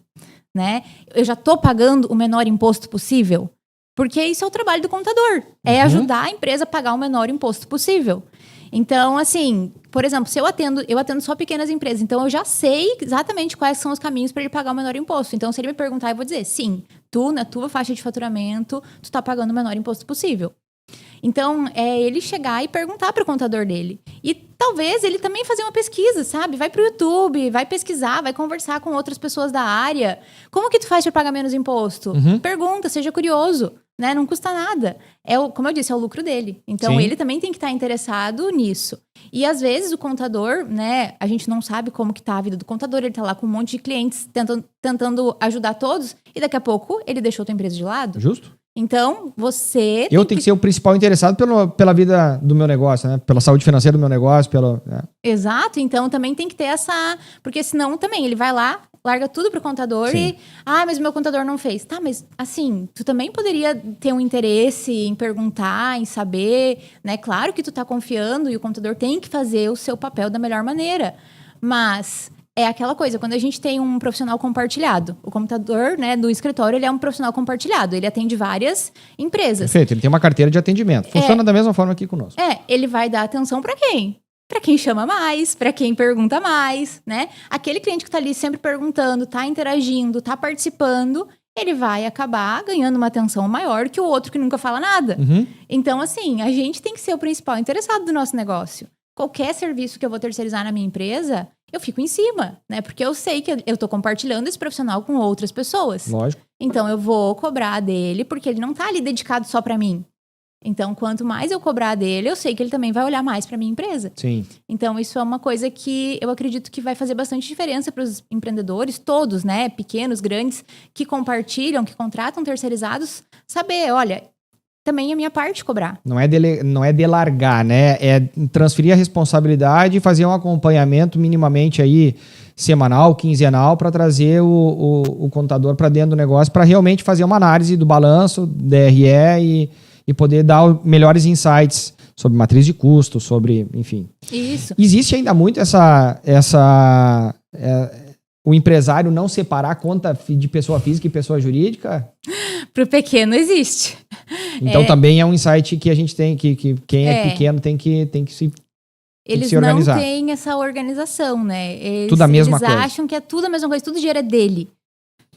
Né? Eu já estou pagando o menor imposto possível? Porque isso é o trabalho do contador, é ajudar a empresa a pagar o menor imposto possível. Então, assim, por exemplo, se eu atendo só pequenas empresas, então eu já sei exatamente quais são os caminhos para ele pagar o menor imposto. Então, se ele me perguntar, eu vou dizer, sim, tu, na tua faixa de faturamento, tu está pagando o menor imposto possível. Então, é ele chegar e perguntar para o contador dele. E talvez ele também fazer uma pesquisa, sabe? Vai para o YouTube, vai pesquisar, vai conversar com outras pessoas da área. Como que tu faz para pagar menos imposto? Pergunta, seja curioso, né? Não custa nada. Como eu disse, é o lucro dele. Então, Sim. Ele também tem que estar interessado nisso. E, às vezes, o contador, né? A gente não sabe como que tá a vida do contador. Ele tá lá com um monte de clientes tentando ajudar todos. E, daqui a pouco, ele deixou a tua empresa de lado. Justo. Então, você... Eu tenho que ser o principal interessado pela vida do meu negócio, né? Pela saúde financeira do meu negócio, né? Exato. Então, também tem que ter essa... Porque senão, também, ele vai lá, larga tudo pro contador Sim. e... mas o meu contador não fez. Tá, mas, assim, tu também poderia ter um interesse em perguntar, em saber, né? Claro que tu tá confiando e o contador tem que fazer o seu papel da melhor maneira. Mas... É aquela coisa, quando a gente tem um profissional compartilhado, o computador, né, do escritório, ele é um profissional compartilhado, ele atende várias empresas. Perfeito, ele tem uma carteira de atendimento. Funciona da mesma forma aqui conosco. Ele vai dar atenção para quem? Para quem chama mais, para quem pergunta mais, né? Aquele cliente que tá ali sempre perguntando, tá interagindo, tá participando, ele vai acabar ganhando uma atenção maior que o outro que nunca fala nada. Então, assim, a gente tem que ser o principal interessado do nosso negócio. Qualquer serviço que eu vou terceirizar na minha empresa, eu fico em cima, né? Porque eu sei que eu tô compartilhando esse profissional com outras pessoas. Lógico. Então, eu vou cobrar dele, porque ele não tá ali dedicado só para mim. Então, quanto mais eu cobrar dele, eu sei que ele também vai olhar mais para minha empresa. Sim. Então, isso é uma coisa que eu acredito que vai fazer bastante diferença para os empreendedores, todos, né? Pequenos, grandes, que compartilham, que contratam terceirizados, saber, olha... também a minha parte cobrar. Não é delargar, né? É transferir a responsabilidade e fazer um acompanhamento minimamente aí semanal, quinzenal, para trazer o contador para dentro do negócio, para realmente fazer uma análise do balanço, DRE e poder dar melhores insights sobre matriz de custo, sobre, enfim. Isso. Existe ainda muito o empresário não separar conta de pessoa física e pessoa jurídica? Para o pequeno existe. Então também é um insight que a gente tem, que quem é pequeno tem que se Eles se organizar. não têm essa organização, né? Tudo a mesma coisa. Eles acham que é tudo a mesma coisa, tudo dinheiro é dele.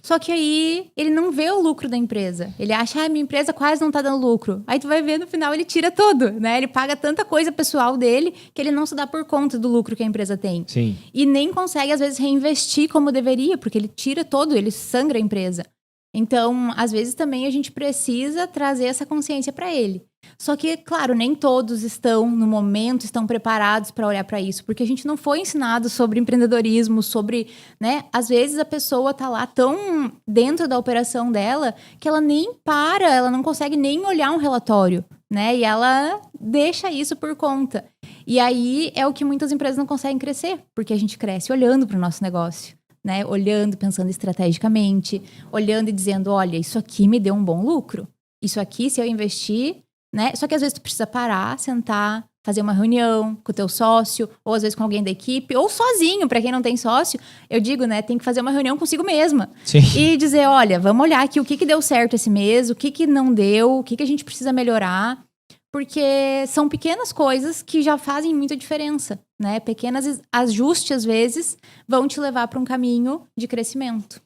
Só que aí ele não vê o lucro da empresa. Ele acha, minha empresa quase não tá dando lucro. Aí tu vai ver, no final ele tira tudo, né? Ele paga tanta coisa pessoal dele que ele não se dá por conta do lucro que a empresa tem. Sim. E nem consegue, às vezes, reinvestir como deveria, porque ele tira todo, ele sangra a empresa. Então, às vezes também a gente precisa trazer essa consciência para ele. Só que, claro, nem todos estão, no momento, estão preparados para olhar para isso, porque a gente não foi ensinado sobre empreendedorismo, sobre, né? Às vezes a pessoa tá lá tão dentro da operação dela que ela nem para, ela não consegue nem olhar um relatório, né? E ela deixa isso por conta. E aí é o que muitas empresas não conseguem crescer, porque a gente cresce olhando para o nosso negócio. Né? Olhando, pensando estrategicamente, olhando e dizendo, olha, isso aqui me deu um bom lucro. Isso aqui, se eu investir, né? Só que às vezes tu precisa parar, sentar, fazer uma reunião com o teu sócio, ou às vezes com alguém da equipe, ou sozinho, para quem não tem sócio, eu digo, né, tem que fazer uma reunião consigo mesma. Sim. E dizer, olha, vamos olhar aqui o que deu certo esse mês, o que não deu, o que a gente precisa melhorar. Porque são pequenas coisas que já fazem muita diferença, né? Pequenos ajustes, às vezes, vão te levar para um caminho de crescimento.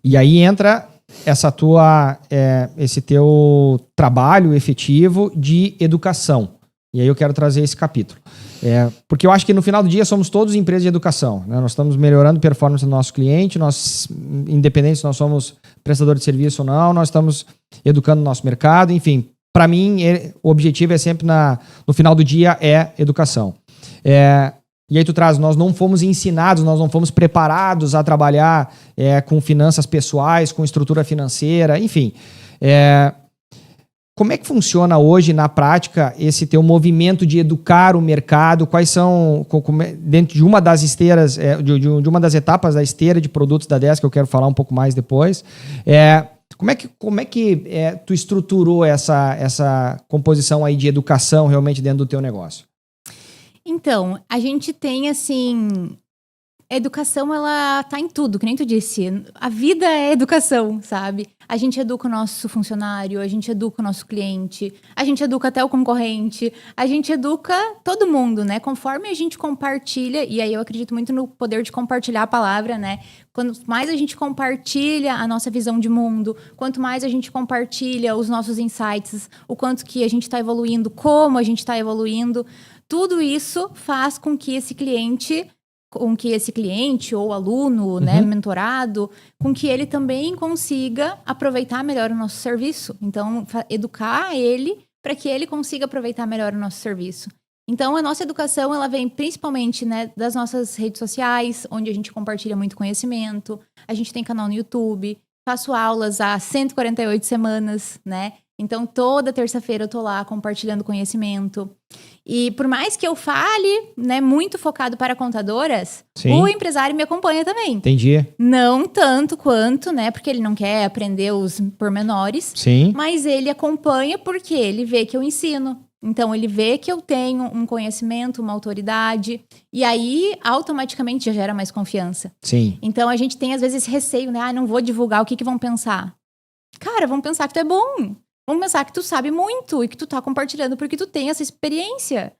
E aí entra esse teu trabalho efetivo de educação. E aí eu quero trazer esse capítulo. Porque eu acho que no final do dia somos todos empresas de educação, né? Nós estamos melhorando a performance do nosso cliente, independente se nós somos prestador de serviço ou não, nós estamos educando o nosso mercado, enfim. Para mim, o objetivo é sempre, no final do dia, é educação. E aí tu traz, nós não fomos ensinados, nós não fomos preparados a trabalhar com finanças pessoais, com estrutura financeira, enfim. Como é que funciona hoje, na prática, esse teu movimento de educar o mercado? Quais são, dentro de uma das esteiras, de uma das etapas da esteira de produtos da Desk, que eu quero falar um pouco mais depois, como é que tu estruturou essa composição aí de educação realmente dentro do teu negócio? Então, a gente tem, assim... A educação, ela tá em tudo, que nem tu disse. A vida é educação, sabe? A gente educa o nosso funcionário, a gente educa o nosso cliente, a gente educa até o concorrente, a gente educa todo mundo, né? Conforme a gente compartilha, e aí eu acredito muito no poder de compartilhar a palavra, né? Quanto mais a gente compartilha a nossa visão de mundo, quanto mais a gente compartilha os nossos insights, o quanto que a gente está evoluindo, como a gente está evoluindo, tudo isso faz com que esse cliente ou aluno, né, mentorado, com que ele também consiga aproveitar melhor o nosso serviço. Então, educar ele para que ele consiga aproveitar melhor o nosso serviço. Então, a nossa educação, ela vem principalmente, né, das nossas redes sociais, onde a gente compartilha muito conhecimento. A gente tem canal no YouTube, faço aulas há 148 semanas, né? Então, toda terça-feira eu tô lá compartilhando conhecimento. E por mais que eu fale, né, muito focado para contadoras, Sim. O empresário me acompanha também. Entendi. Não tanto quanto, né, porque ele não quer aprender os pormenores. Sim. Mas ele acompanha porque ele vê que eu ensino. Então, ele vê que eu tenho um conhecimento, uma autoridade. E aí, automaticamente, já gera mais confiança. Sim. Então, a gente tem, às vezes, esse receio, né? Não vou divulgar, o que vão pensar? Cara, vão pensar que tu é bom. Vamos pensar que tu sabe muito e que tu tá compartilhando porque tu tem essa experiência.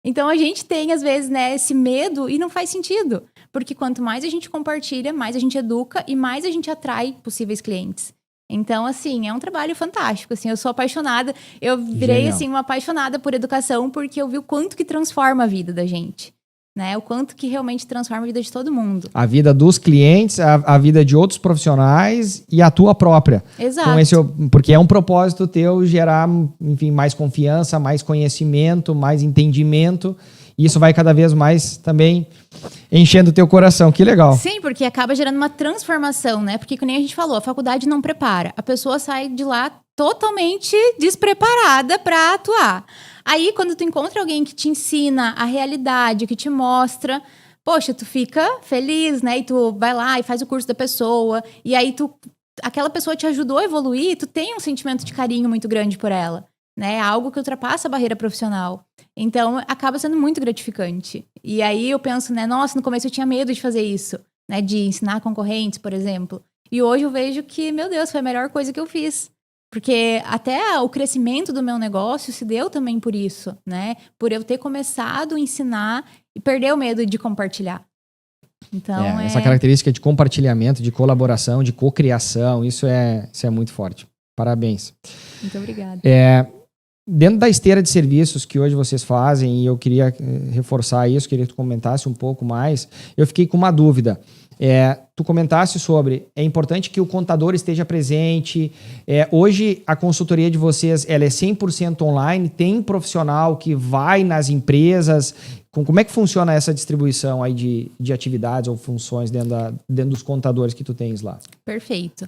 Então, a gente tem, às vezes, né, esse medo e não faz sentido. Porque quanto mais a gente compartilha, mais a gente educa e mais a gente atrai possíveis clientes. Então, assim, é um trabalho fantástico, assim, eu sou apaixonada. Eu virei, Genial. assim, uma apaixonada por educação porque eu vi o quanto que transforma a vida da gente. Né? O quanto que realmente transforma a vida de todo mundo. A vida dos clientes, a vida de outros profissionais e a tua própria. Exato. Porque é um propósito teu gerar, enfim, mais confiança, mais conhecimento, mais entendimento. E isso vai cada vez mais também enchendo o teu coração. Que legal. Sim, porque acaba gerando uma transformação, né? Porque, como nem a gente falou, a faculdade não prepara. A pessoa sai de lá totalmente despreparada para atuar. Aí, quando tu encontra alguém que te ensina a realidade, que te mostra, poxa, tu fica feliz, né? E tu vai lá e faz o curso da pessoa, e aí aquela pessoa te ajudou a evoluir, tu tem um sentimento de carinho muito grande por ela, né? Algo que ultrapassa a barreira profissional. Então, acaba sendo muito gratificante. E aí eu penso, né? Nossa, no começo eu tinha medo de fazer isso, né? De ensinar concorrentes, por exemplo. E hoje eu vejo que, meu Deus, foi a melhor coisa que eu fiz. Porque até o crescimento do meu negócio se deu também por isso, né? Por eu ter começado a ensinar e perder o medo de compartilhar. Então, essa característica de compartilhamento, de colaboração, de cocriação, isso é muito forte. Parabéns. Muito obrigada. Dentro da esteira de serviços que hoje vocês fazem, e eu queria reforçar isso, queria que tu comentasse um pouco mais, eu fiquei com uma dúvida. Tu comentasse sobre, é importante que o contador esteja presente. Hoje a consultoria de vocês ela é 100% online, tem profissional que vai nas empresas. Como é que funciona essa distribuição aí de atividades ou funções dentro dos contadores que tu tens lá? Perfeito.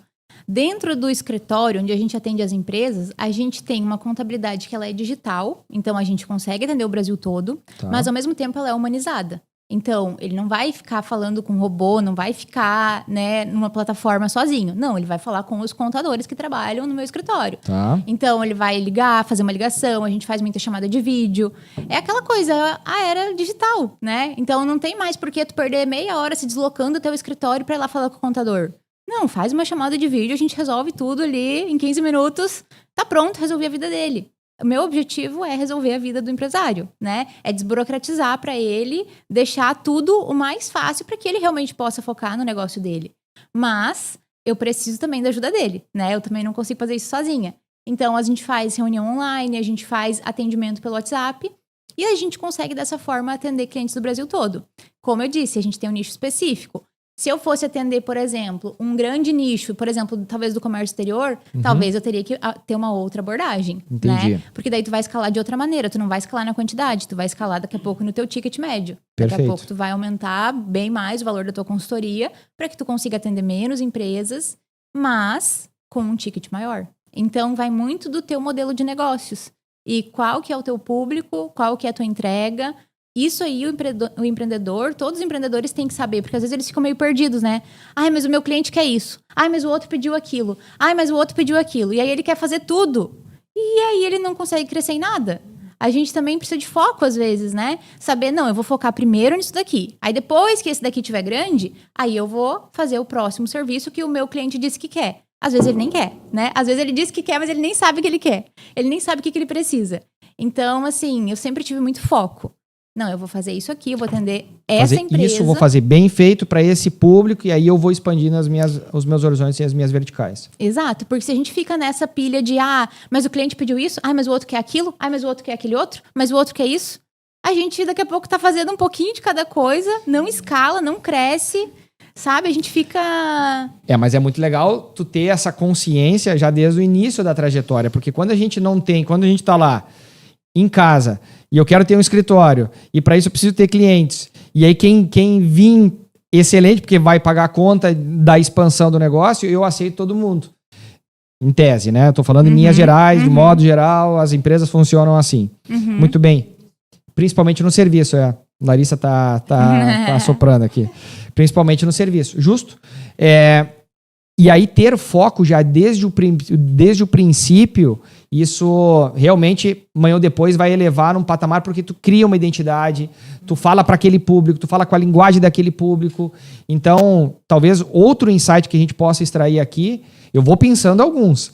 Dentro do escritório, onde a gente atende as empresas, a gente tem uma contabilidade que ela é digital, então a gente consegue atender o Brasil todo, mas ao mesmo tempo ela é humanizada. Então, ele não vai ficar falando com um robô, não vai ficar, né, numa plataforma sozinho. Não, ele vai falar com os contadores que trabalham no meu escritório. Então, ele vai ligar, fazer uma ligação, a gente faz muita chamada de vídeo. É aquela coisa, a era digital, né? Então, não tem mais por que tu perder meia hora se deslocando até o escritório para ir lá falar com o contador. Não, faz uma chamada de vídeo, a gente resolve tudo ali em 15 minutos, tá pronto, resolvi a vida dele. O meu objetivo é resolver a vida do empresário, né? É desburocratizar para ele, deixar tudo o mais fácil para que ele realmente possa focar no negócio dele. Mas eu preciso também da ajuda dele, né? Eu também não consigo fazer isso sozinha. Então, a gente faz reunião online, a gente faz atendimento pelo WhatsApp e a gente consegue, dessa forma, atender clientes do Brasil todo. Como eu disse, a gente tem um nicho específico. Se eu fosse atender, por exemplo, um grande nicho, por exemplo, talvez do comércio exterior, talvez eu teria que ter uma outra abordagem. Entendi. Né? Porque daí tu vai escalar de outra maneira, tu não vai escalar na quantidade, tu vai escalar daqui a pouco no teu ticket médio. Perfeito. Daqui a pouco tu vai aumentar bem mais o valor da tua consultoria para que tu consiga atender menos empresas, mas com um ticket maior. Então, vai muito do teu modelo de negócios. E qual que é o teu público, qual que é a tua entrega. Isso aí, o empreendedor, todos os empreendedores têm que saber, porque às vezes eles ficam meio perdidos, né? Ai, mas o meu cliente quer isso. Ai, mas o outro pediu aquilo. Ai, mas o outro pediu aquilo. E aí ele quer fazer tudo. E aí ele não consegue crescer em nada. A gente também precisa de foco, às vezes, né? Saber, não, eu vou focar primeiro nisso daqui. Aí depois que esse daqui estiver grande, aí eu vou fazer o próximo serviço que o meu cliente disse que quer. Às vezes ele nem quer, né? Às vezes ele diz que quer, mas ele nem sabe o que ele quer. Ele nem sabe o que ele precisa. Então, assim, eu sempre tive muito foco. Não, eu vou fazer isso aqui, eu vou atender essa empresa. Isso, vou fazer bem feito para esse público e aí eu vou expandindo os meus horizontes e as minhas verticais. Exato, porque se a gente fica nessa pilha de, mas o cliente pediu isso, mas o outro quer aquilo, mas o outro quer aquele outro, mas o outro quer isso, a gente daqui a pouco tá fazendo um pouquinho de cada coisa, não escala, não cresce, sabe? A gente fica... Mas é muito legal tu ter essa consciência já desde o início da trajetória, porque quando a gente não tem, quando a gente tá lá em casa e eu quero ter um escritório e para isso eu preciso ter clientes e aí quem vir excelente, porque vai pagar a conta da expansão do negócio, eu aceito todo mundo. Em tese, né? Eu tô falando em linhas gerais, de modo geral, as empresas funcionam assim. Muito bem. Principalmente no serviço, Larissa tá assoprando aqui. Principalmente no serviço. Justo? E aí ter foco já desde o princípio, isso realmente, amanhã ou depois, vai elevar num patamar, porque tu cria uma identidade, tu fala para aquele público, tu fala com a linguagem daquele público. Então, talvez outro insight que a gente possa extrair aqui, eu vou pensando alguns.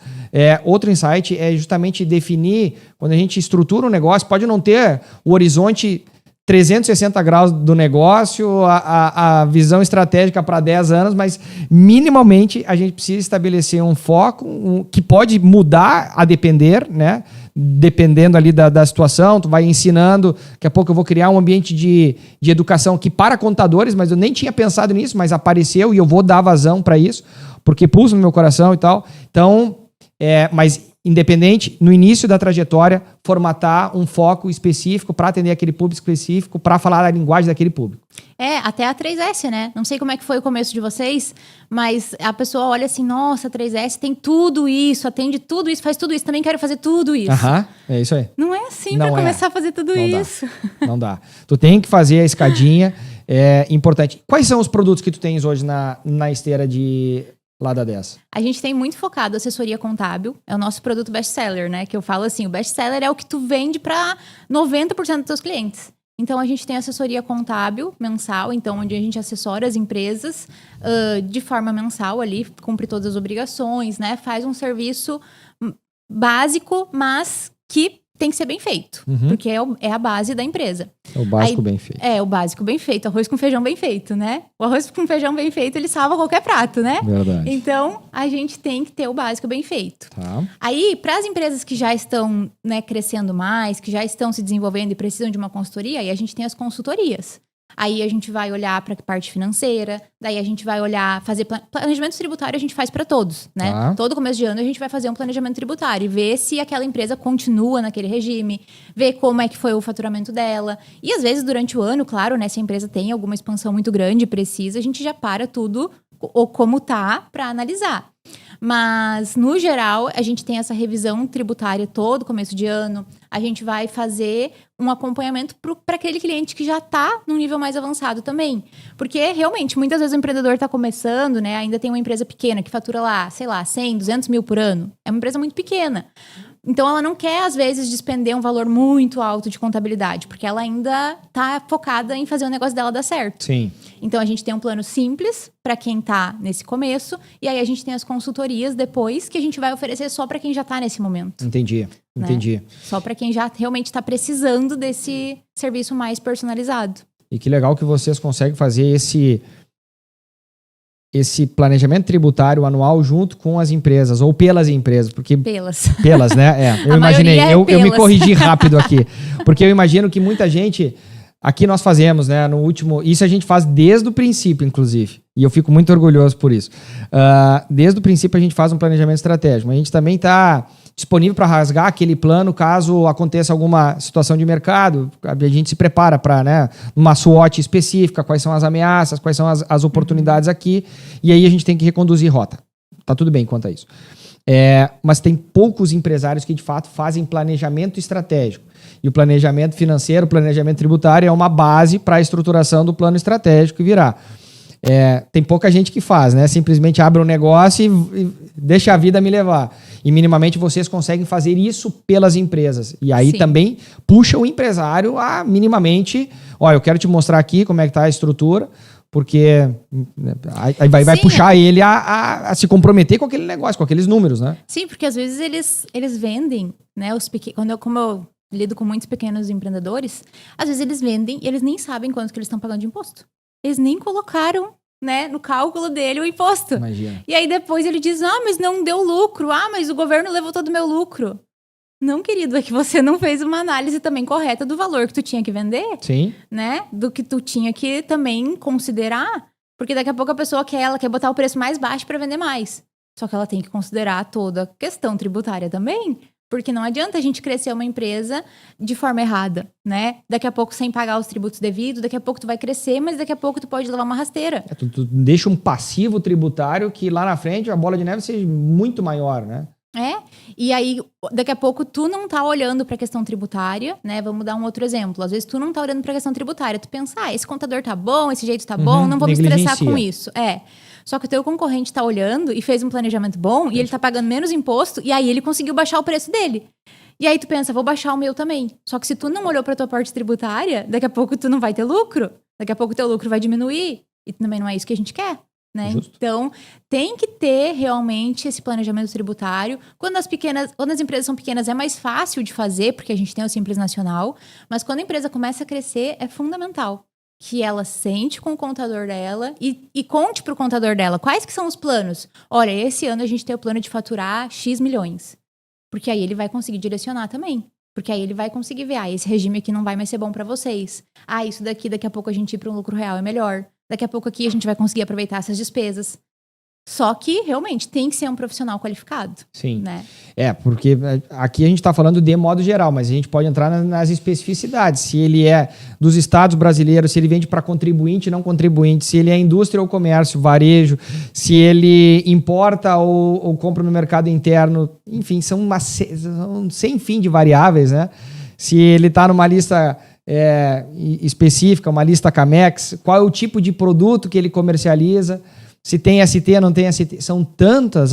Outro insight é justamente definir, quando a gente estrutura um negócio, pode não ter o horizonte 360 graus do negócio, a visão estratégica para 10 anos, mas minimamente a gente precisa estabelecer um foco que pode mudar a depender, né? Dependendo ali da situação, tu vai ensinando, daqui a pouco eu vou criar um ambiente de educação aqui para contadores, mas eu nem tinha pensado nisso, mas apareceu e eu vou dar vazão para isso, porque pulsa no meu coração e tal. Então, mas independente, no início da trajetória, formatar um foco específico para atender aquele público específico, para falar a linguagem daquele público. Até a 3S, né? Não sei como é que foi o começo de vocês, mas a pessoa olha assim, nossa, a 3S tem tudo isso, atende tudo isso, faz tudo isso, também quero fazer tudo isso. É isso aí. Não é assim para começar a fazer tudo isso. Não dá. Tu tem que fazer a escadinha, é importante. Quais são os produtos que tu tens hoje na esteira de lá da 10? A gente tem muito focado assessoria contábil, é o nosso produto best-seller, né? Que eu falo assim, o best-seller é o que tu vende para 90% dos teus clientes. Então, a gente tem assessoria contábil mensal, então, onde a gente assessora as empresas de forma mensal ali, cumpre todas as obrigações, né? Faz um serviço básico, mas que tem que ser bem feito, porque é a base da empresa. É o básico bem feito. É, o básico bem feito, arroz com feijão bem feito, né? O arroz com feijão bem feito, ele salva qualquer prato, né? Verdade. Então, a gente tem que ter o básico bem feito. Tá. Aí, para as empresas que já estão, né, crescendo mais, que já estão se desenvolvendo e precisam de uma consultoria, aí a gente tem as consultorias. Aí a gente vai olhar para a parte financeira, daí a gente vai olhar, fazer planejamento tributário, a gente faz para todos, né? Tá. Todo começo de ano a gente vai fazer um planejamento tributário e ver se aquela empresa continua naquele regime, ver como é que foi o faturamento dela. E às vezes durante o ano, claro, né, se a empresa tem alguma expansão muito grande e precisa, a gente já para tudo ou como tá para analisar. Mas, no geral, a gente tem essa revisão tributária todo começo de ano. A gente vai fazer um acompanhamento para aquele cliente que já está num nível mais avançado também. Porque, realmente, muitas vezes o empreendedor está começando, né? Ainda tem uma empresa pequena que fatura lá, sei lá, 100, 200 mil por ano. É uma empresa muito pequena. Então, ela não quer, às vezes, despender um valor muito alto de contabilidade, porque ela ainda está focada em fazer o negócio dela dar certo. Sim. Então, a gente tem um plano simples para quem está nesse começo, e aí a gente tem as consultorias depois, que a gente vai oferecer só para quem já está nesse momento. Entendi. Só para quem já realmente está precisando desse serviço mais personalizado. E que legal que vocês conseguem fazer esse planejamento tributário anual junto com as empresas, ou pelas empresas, porque... Pelas, né? Eu imaginei, eu me corrigi rápido aqui, porque eu imagino que muita gente... Aqui nós fazemos, né, no último... Isso a gente faz desde o princípio, inclusive, e eu fico muito orgulhoso por isso. Desde o princípio a gente faz um planejamento estratégico, mas a gente também está disponível para rasgar aquele plano caso aconteça alguma situação de mercado. A gente se prepara para, né, uma SWOT específica, quais são as ameaças, quais são as oportunidades aqui, e aí a gente tem que reconduzir rota. Tá tudo bem quanto a isso. Mas tem poucos empresários que de fato fazem planejamento estratégico. E o planejamento financeiro, o planejamento tributário é uma base para a estruturação do plano estratégico que virá. Tem pouca gente que faz, né? Simplesmente abre um negócio e deixa a vida me levar. E minimamente vocês conseguem fazer isso pelas empresas. E aí também puxa o empresário a minimamente, eu quero te mostrar aqui como é que está a estrutura, porque aí vai puxar ele a se comprometer com aquele negócio, com aqueles números, né? Sim, porque às vezes eles vendem, né? Como eu lido com muitos pequenos empreendedores, às vezes eles vendem e eles nem sabem quanto que eles estão pagando de imposto. Eles nem colocaram, né, no cálculo dele o imposto. Imagina. E aí depois ele diz, mas não deu lucro. Mas o governo levou todo o meu lucro. Não, querido, é que você não fez uma análise também correta do valor que tu tinha que vender. Sim. Né? Do que tu tinha que também considerar. Porque daqui a pouco a pessoa quer botar o preço mais baixo para vender mais. Só que ela tem que considerar toda a questão tributária também. Porque não adianta a gente crescer uma empresa de forma errada, né? Daqui a pouco sem pagar os tributos devidos, daqui a pouco tu vai crescer, mas daqui a pouco tu pode levar uma rasteira. Tu deixa um passivo tributário que lá na frente a bola de neve seja muito maior, né? E aí daqui a pouco tu não tá olhando pra questão tributária, né? Vamos dar um outro exemplo. Às vezes tu não tá olhando pra questão tributária, tu pensa, esse contador tá bom, esse jeito tá bom, não vou me estressar com isso. Só que o teu concorrente tá olhando e fez um planejamento bom e ele tá pagando menos imposto e aí ele conseguiu baixar o preço dele. E aí tu pensa, vou baixar o meu também. Só que se tu não olhou pra tua parte tributária, daqui a pouco tu não vai ter lucro. Daqui a pouco o teu lucro vai diminuir. E também não é isso que a gente quer, né? Então, tem que ter realmente esse planejamento tributário. Quando as empresas são pequenas, é mais fácil de fazer, porque a gente tem o Simples Nacional. Mas quando a empresa começa a crescer, é fundamental que ela sente com o contador dela e conte para o contador dela quais que são os planos. Olha, esse ano a gente tem o plano de faturar X milhões. Porque aí ele vai conseguir direcionar também. Porque aí ele vai conseguir ver, esse regime aqui não vai mais ser bom para vocês. Isso daqui a pouco a gente ir para um lucro real é melhor. Daqui a pouco aqui a gente vai conseguir aproveitar essas despesas. Só que, realmente, tem que ser um profissional qualificado. Sim. Né? Porque aqui a gente está falando de modo geral, mas a gente pode entrar nas especificidades. Se ele é dos estados brasileiros, se ele vende para contribuinte e não contribuinte, se ele é indústria ou comércio, varejo, se ele importa ou compra no mercado interno, enfim, são sem fim de variáveis, né? Se ele está numa lista específica, uma lista Camex, qual é o tipo de produto que ele comercializa, se tem ST, não tem ST, são tantas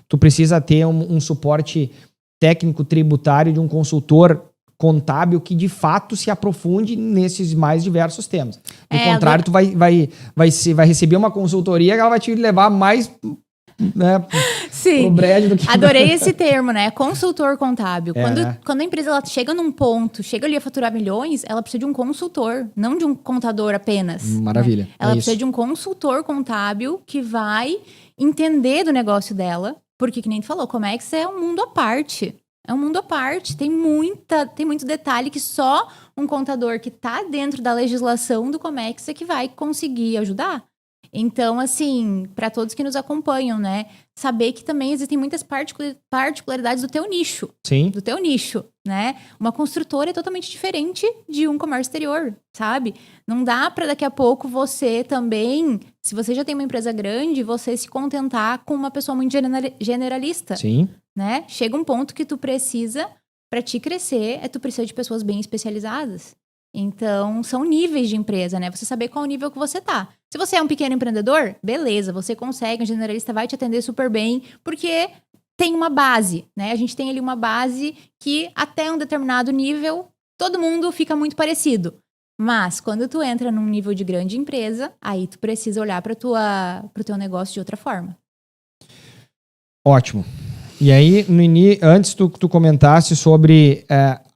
tu precisa ter um suporte técnico tributário de um consultor contábil que de fato se aprofunde nesses mais diversos temas. Do contrário, tu vai receber uma consultoria que ela vai te levar mais, né, Sim, pro brejo do que... Adorei esse termo, né? Consultor contábil. Né? Quando a empresa ela chega num ponto, chega ali a faturar milhões, ela precisa de um consultor, não de um contador apenas. Maravilha. Né? Ela precisa de um consultor contábil que vai entender do negócio dela, porque, que nem tu falou, Comex é um mundo à parte. É um mundo à parte. Tem muito detalhe que só um contador que tá dentro da legislação do Comex é que vai conseguir ajudar. Então, assim, para todos que nos acompanham, né? Saber que também existem muitas particularidades do teu nicho. Sim. Do teu nicho, né? Uma construtora é totalmente diferente de um comércio exterior, sabe? Não dá para daqui a pouco você também, se você já tem uma empresa grande, você se contentar com uma pessoa muito generalista. Sim. Né? Chega um ponto que tu precisa, para te crescer, tu precisa de pessoas bem especializadas. Então, são níveis de empresa, né? Você saber qual nível que você tá. Se você é um pequeno empreendedor, beleza, você consegue, um generalista vai te atender super bem, porque tem uma base, né? A gente tem ali uma base que até um determinado nível, todo mundo fica muito parecido. Mas, quando tu entra num nível de grande empresa, aí tu precisa olhar pro teu negócio de outra forma. Ótimo. E aí, antes tu comentasse sobre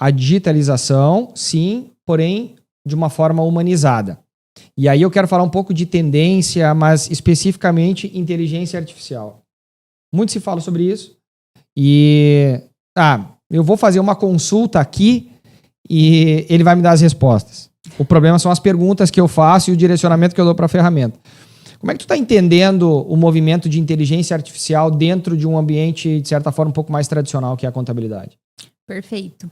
a digitalização, sim, porém de uma forma humanizada. E aí eu quero falar um pouco de tendência, mas especificamente inteligência artificial. Muito se fala sobre isso. E eu vou fazer uma consulta aqui e ele vai me dar as respostas. O problema são as perguntas que eu faço e o direcionamento que eu dou para a ferramenta. Como é que tu está entendendo o movimento de inteligência artificial dentro de um ambiente, de certa forma, um pouco mais tradicional, que é a contabilidade? Perfeito.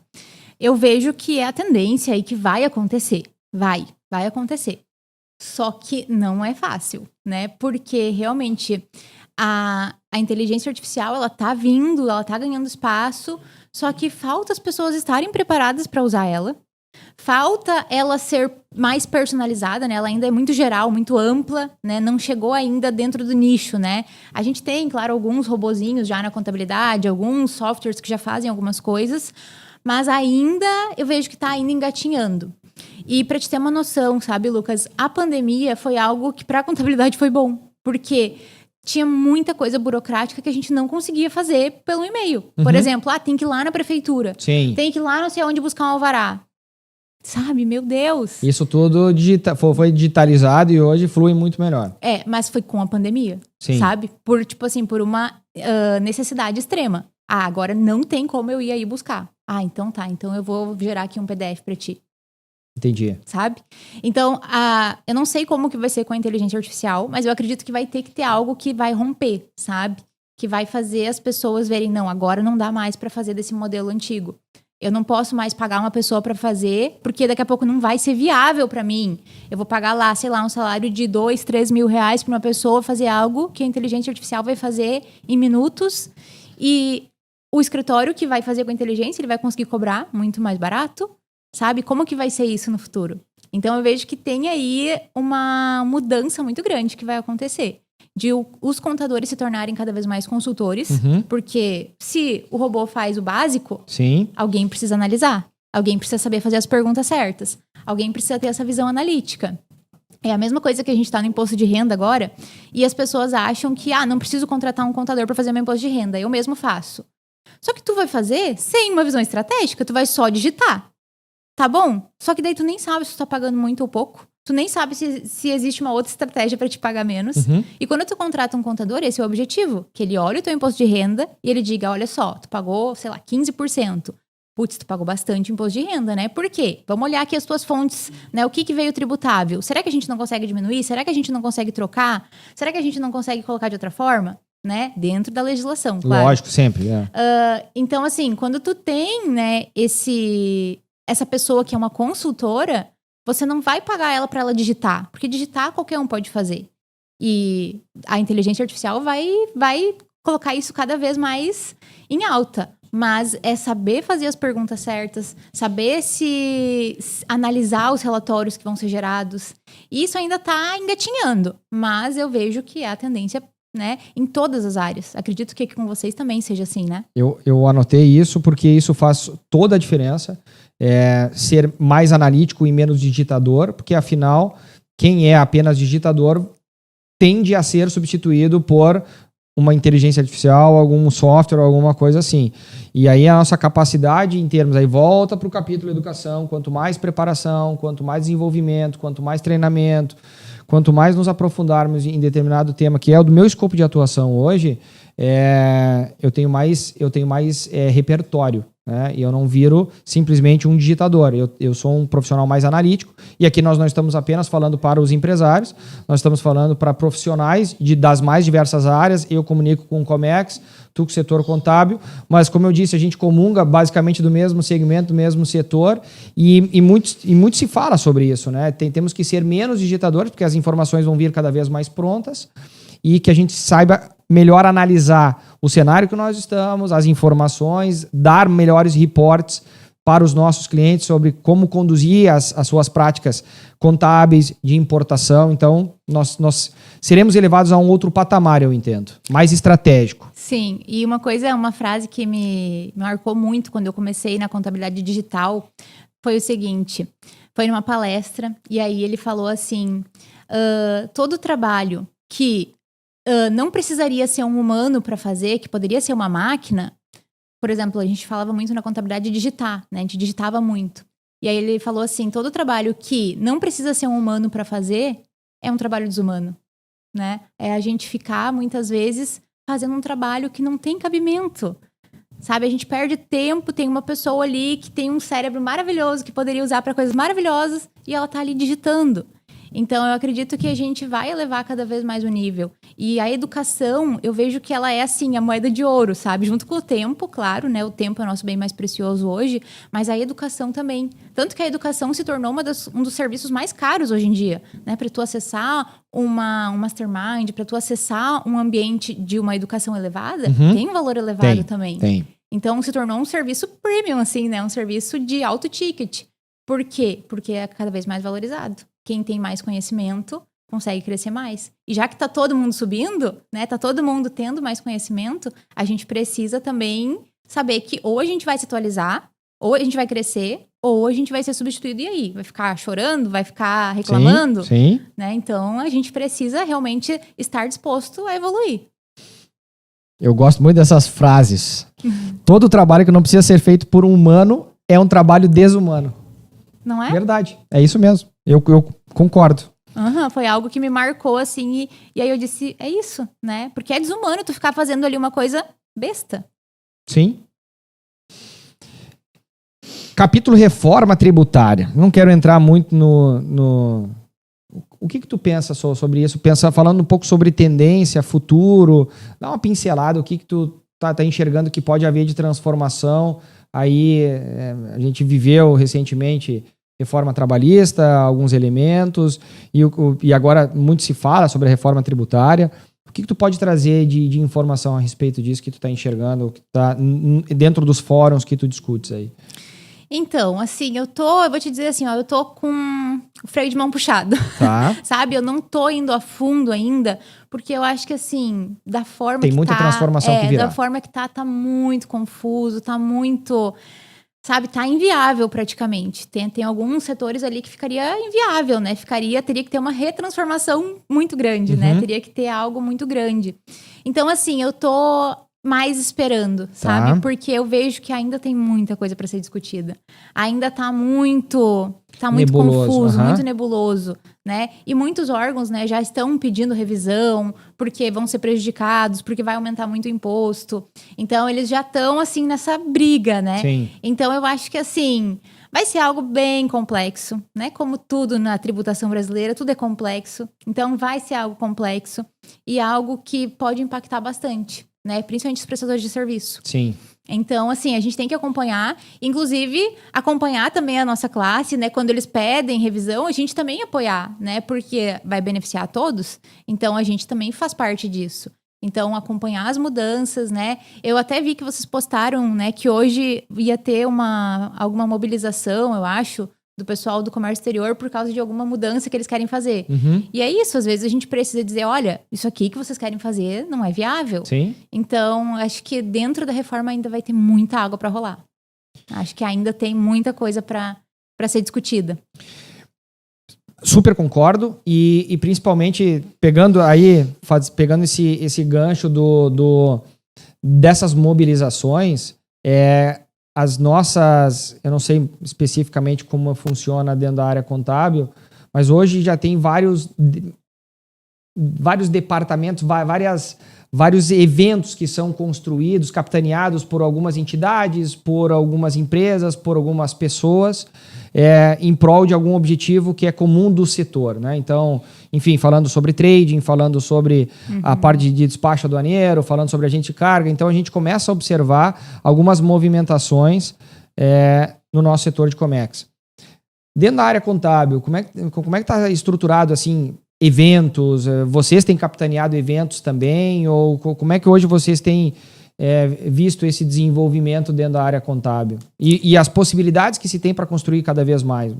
Eu vejo que é a tendência e que vai acontecer. Vai acontecer. Só que não é fácil, né? Porque realmente a inteligência artificial, ela tá vindo, ela tá ganhando espaço, só que falta as pessoas estarem preparadas para usar ela. Falta ela ser mais personalizada, né? Ela ainda é muito geral, muito ampla, né? Não chegou ainda dentro do nicho, né? A gente tem, claro, alguns robozinhos já na contabilidade, alguns softwares que já fazem algumas coisas, mas ainda eu vejo que está ainda engatinhando. E para te ter uma noção, sabe, Lucas, a pandemia foi algo que para a contabilidade foi bom, porque tinha muita coisa burocrática que a gente não conseguia fazer pelo e-mail. Por exemplo, tem que ir lá na prefeitura. Sim. Tem que ir lá não sei onde buscar um alvará. Sabe, meu Deus. Isso tudo foi digitalizado e hoje flui muito melhor. Mas foi com a pandemia, sim, sabe? Por uma necessidade extrema. Agora não tem como eu ir aí buscar. Então tá, então eu vou gerar aqui um PDF pra ti. Entendi. Sabe? Então, eu não sei como que vai ser com a inteligência artificial, mas eu acredito que vai ter que ter algo que vai romper, sabe? Que vai fazer as pessoas verem, não, agora não dá mais pra fazer desse modelo antigo. Eu não posso mais pagar uma pessoa para fazer, porque daqui a pouco não vai ser viável para mim. Eu vou pagar lá, sei lá, um salário de 2, 3 mil reais para uma pessoa fazer algo que a inteligência artificial vai fazer em minutos. E o escritório que vai fazer com a inteligência, ele vai conseguir cobrar muito mais barato. Sabe? Como que vai ser isso no futuro? Então, eu vejo que tem aí uma mudança muito grande que vai acontecer. De os contadores se tornarem cada vez mais consultores, porque se o robô faz o básico, sim, alguém precisa analisar, alguém precisa saber fazer as perguntas certas, alguém precisa ter essa visão analítica. É a mesma coisa que a gente está no imposto de renda agora, e as pessoas acham que, não preciso contratar um contador para fazer meu imposto de renda, eu mesmo faço. Só que tu vai fazer sem uma visão estratégica, tu vai só digitar, tá bom? Só que daí tu nem sabe se tu tá pagando muito ou pouco. Tu nem sabe se existe uma outra estratégia para te pagar menos. E quando tu contrata um contador, esse é o objetivo. Que ele olhe o teu imposto de renda e ele diga, olha só, tu pagou, sei lá, 15%. Putz, tu pagou bastante imposto de renda, né? Por quê? Vamos olhar aqui as tuas fontes, né? O que veio tributável? Será que a gente não consegue diminuir? Será que a gente não consegue trocar? Será que a gente não consegue colocar de outra forma? Né? Dentro da legislação, claro. Lógico, sempre, Então, assim, quando tu tem, né, essa pessoa que é uma consultora, você não vai pagar ela para ela digitar, porque digitar qualquer um pode fazer. E a inteligência artificial vai colocar isso cada vez mais em alta. Mas é saber fazer as perguntas certas, saber se analisar os relatórios que vão ser gerados. Isso ainda está engatinhando, mas eu vejo que é a tendência, né, em todas as áreas. Acredito que com vocês também seja assim, né? Eu anotei isso porque isso faz toda a diferença. Ser mais analítico e menos digitador, porque afinal, quem é apenas digitador tende a ser substituído por uma inteligência artificial, algum software, alguma coisa assim. E aí a nossa capacidade em termos, aí volta para o capítulo educação, quanto mais preparação, quanto mais desenvolvimento, quanto mais treinamento, quanto mais nos aprofundarmos em determinado tema, que é o do meu escopo de atuação hoje, eu tenho mais repertório, né? E eu não viro simplesmente um digitador. Eu sou um profissional mais analítico, e aqui nós não estamos apenas falando para os empresários, nós estamos falando para profissionais das mais diversas áreas. Eu comunico com o Comex, tu com o setor contábil, mas como eu disse, a gente comunga basicamente do mesmo segmento, do mesmo setor, e muito se fala sobre isso, né? Temos que ser menos digitadores, porque as informações vão vir cada vez mais prontas, e que a gente saiba melhor analisar o cenário que nós estamos, as informações, dar melhores reportes para os nossos clientes sobre como conduzir as suas práticas contábeis de importação. Então, nós seremos elevados a um outro patamar, eu entendo, mais estratégico. Sim, e uma frase que me marcou muito quando eu comecei na contabilidade digital foi o seguinte, foi numa palestra, e aí ele falou assim, todo trabalho que não precisaria ser um humano para fazer, que poderia ser uma máquina. Por exemplo, a gente falava muito na contabilidade de digitar, né? A gente digitava muito. E aí ele falou assim, todo trabalho que não precisa ser um humano para fazer é um trabalho desumano, né? É a gente ficar, muitas vezes, fazendo um trabalho que não tem cabimento. Sabe, a gente perde tempo, tem uma pessoa ali que tem um cérebro maravilhoso, que poderia usar para coisas maravilhosas, e ela tá ali digitando. Então, eu acredito que a gente vai elevar cada vez mais o nível. E a educação, eu vejo que ela é, assim, a moeda de ouro, sabe? Junto com o tempo, claro, né? O tempo é o nosso bem mais precioso hoje, mas a educação também. Tanto que a educação se tornou um dos serviços mais caros hoje em dia, né? Para tu acessar um mastermind, para tu acessar um ambiente de uma educação elevada, tem um valor elevado também. Tem. Então, se tornou um serviço premium, assim, né? Um serviço de alto ticket. Por quê? Porque é cada vez mais valorizado. Quem tem mais conhecimento consegue crescer mais. E já que tá todo mundo subindo, né? Tá todo mundo tendo mais conhecimento, a gente precisa também saber que ou a gente vai se atualizar, ou a gente vai crescer, ou a gente vai ser substituído. E aí? Vai ficar chorando? Vai ficar reclamando? Sim. Né? Então, a gente precisa realmente estar disposto a evoluir. Eu gosto muito dessas frases. Todo trabalho que não precisa ser feito por um humano é um trabalho desumano. Não é? Verdade. É isso mesmo. Eu concordo. Foi algo que me marcou, assim, e aí eu disse, é isso, né? Porque é desumano tu ficar fazendo ali uma coisa besta. Sim. Capítulo reforma tributária. Não quero entrar muito no... O que tu pensa sobre isso? Falando um pouco sobre tendência, futuro, dá uma pincelada, o que tu tá enxergando que pode haver de transformação. Aí a gente viveu recentemente reforma trabalhista, alguns elementos, e agora muito se fala sobre a reforma tributária. O que tu pode trazer de informação a respeito disso que tu está enxergando, que está dentro dos fóruns que tu discutes aí? Então, assim, eu vou te dizer assim, ó, eu tô com o freio de mão puxado, tá. Sabe? Eu não tô indo a fundo ainda, porque eu acho que, assim, da forma tem que muita transformação que virá. Da forma que tá muito confuso, tá muito... Sabe, tá inviável praticamente. Tem alguns setores ali que ficaria inviável, né? Teria que ter uma retransformação muito grande, né? Teria que ter algo muito grande. Então, assim, eu tô mais esperando, sabe? Porque eu vejo que ainda tem muita coisa para ser discutida. Ainda tá muito Nebuloso, confuso, muito nebuloso, né? E muitos órgãos, né, já estão pedindo revisão porque vão ser prejudicados, porque vai aumentar muito o imposto. Então, eles já estão, assim, nessa briga, né? Sim. Então, eu acho que, assim, vai ser algo bem complexo, né? Como tudo na tributação brasileira, tudo é complexo. Então, vai ser algo complexo e algo que pode impactar bastante, né? Principalmente os prestadores de serviço. Sim. Então, assim, a gente tem que acompanhar, inclusive acompanhar também a nossa classe, né? Quando eles pedem revisão, a gente também apoiar, né? Porque vai beneficiar a todos, então a gente também faz parte disso. Então, acompanhar as mudanças, né? Eu até vi que vocês postaram, né, que hoje ia ter alguma mobilização, eu acho, do pessoal do comércio exterior por causa de alguma mudança que eles querem fazer. E é isso, às vezes a gente precisa dizer, olha, isso aqui que vocês querem fazer não é viável. Sim. Então, acho que dentro da reforma ainda vai ter muita água para rolar. Acho que ainda tem muita coisa para ser discutida. Super concordo e principalmente pegando esse gancho dessas mobilizações, as nossas, eu não sei especificamente como funciona dentro da área contábil, mas hoje já tem vários departamentos, vários eventos que são construídos, capitaneados por algumas entidades, por algumas empresas, por algumas pessoas, em prol de algum objetivo que é comum do setor, né? Então, enfim, falando sobre trading, falando sobre a parte de despacho aduaneiro, falando sobre agente de carga. Então, a gente começa a observar algumas movimentações no nosso setor de Comex. Dentro da área contábil, como é que está estruturado, assim, eventos? Vocês têm capitaneado eventos também? Ou como é que hoje vocês têm visto esse desenvolvimento dentro da área contábil? E as possibilidades que se tem para construir cada vez mais?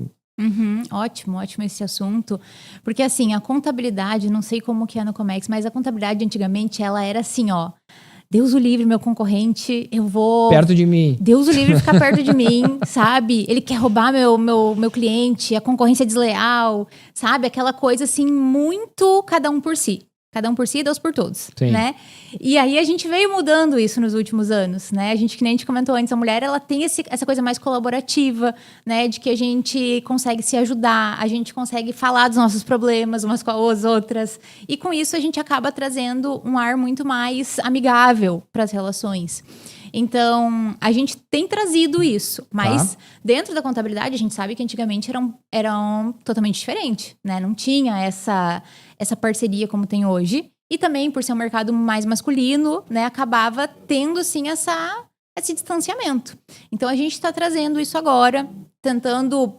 Ótimo esse assunto. Porque, assim, a contabilidade, não sei como que é no Comex, mas a contabilidade antigamente, ela era assim, ó... Deus o livre, meu concorrente, eu vou... Perto de mim. Deus o livre ficar perto de mim, sabe? Ele quer roubar meu cliente, a concorrência é desleal, sabe? Aquela coisa assim, muito cada um por si. Cada um por si e Deus por todos, Sim. Né? E aí a gente veio mudando isso nos últimos anos, né? A gente, que nem a gente comentou antes, a mulher, ela tem essa coisa mais colaborativa, né? De que a gente consegue se ajudar, a gente consegue falar dos nossos problemas umas com as outras. E com isso a gente acaba trazendo um ar muito mais amigável para as relações. Então, a gente tem trazido isso, mas dentro da contabilidade, a gente sabe que antigamente eram totalmente diferentes, né? Não tinha essa parceria como tem hoje. E também, por ser um mercado mais masculino, né? Acabava tendo, assim, esse distanciamento. Então, a gente está trazendo isso agora, tentando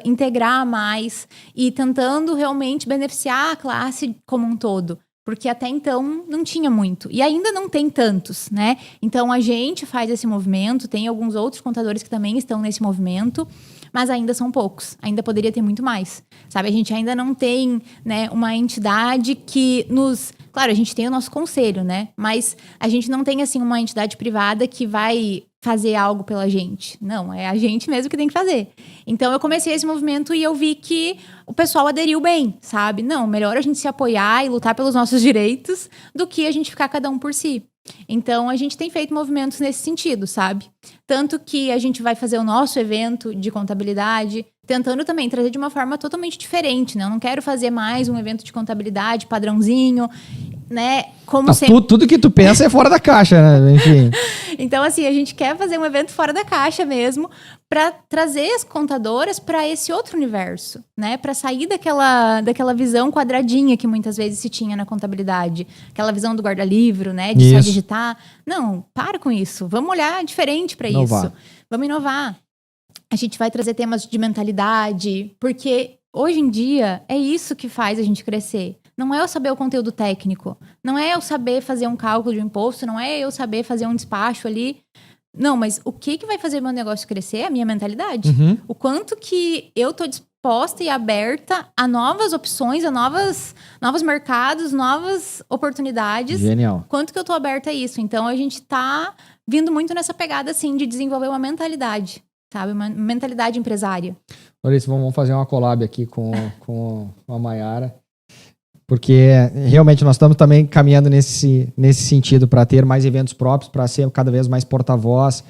integrar mais e tentando realmente beneficiar a classe como um todo. Porque até então não tinha muito. E ainda não tem tantos, né? Então, a gente faz esse movimento. Tem alguns outros contadores que também estão nesse movimento. Mas ainda são poucos. Ainda poderia ter muito mais. Sabe? A gente ainda não tem, né, uma entidade que nos... Claro, a gente tem o nosso conselho, né? Mas a gente não tem, assim, uma entidade privada que vai fazer algo pela gente. Não, é a gente mesmo que tem que fazer. Então, eu comecei esse movimento e eu vi que o pessoal aderiu bem, sabe? Não, melhor a gente se apoiar e lutar pelos nossos direitos do que a gente ficar cada um por si. Então, a gente tem feito movimentos nesse sentido, sabe? Tanto que a gente vai fazer o nosso evento de contabilidade, tentando também trazer de uma forma totalmente diferente, né? Eu não quero fazer mais um evento de contabilidade padrãozinho, né? Como sempre... Tudo que tu pensa é fora da caixa, né? Enfim. Então, assim, a gente quer fazer um evento fora da caixa mesmo, para trazer as contadoras para esse outro universo, né? Para sair daquela visão quadradinha que muitas vezes se tinha na contabilidade. Aquela visão do guarda-livro, né? De só digitar. Não, para com isso. Vamos olhar diferente para isso. Vamos inovar. A gente vai trazer temas de mentalidade, porque hoje em dia é isso que faz a gente crescer. Não é eu saber o conteúdo técnico, não é eu saber fazer um cálculo de imposto, não é eu saber fazer um despacho ali. Não, mas o que vai fazer meu negócio crescer é a minha mentalidade. O quanto que eu tô disposta e aberta a novas opções, a novos mercados, novas oportunidades. Genial. Quanto que eu tô aberta a isso. Então, a gente tá vindo muito nessa pegada, assim, de desenvolver uma mentalidade, sabe? Uma mentalidade empresária. Olha isso, vamos fazer uma collab aqui com a Mayara. porque realmente nós estamos também caminhando nesse sentido para ter mais eventos próprios, para ser cada vez mais porta-voz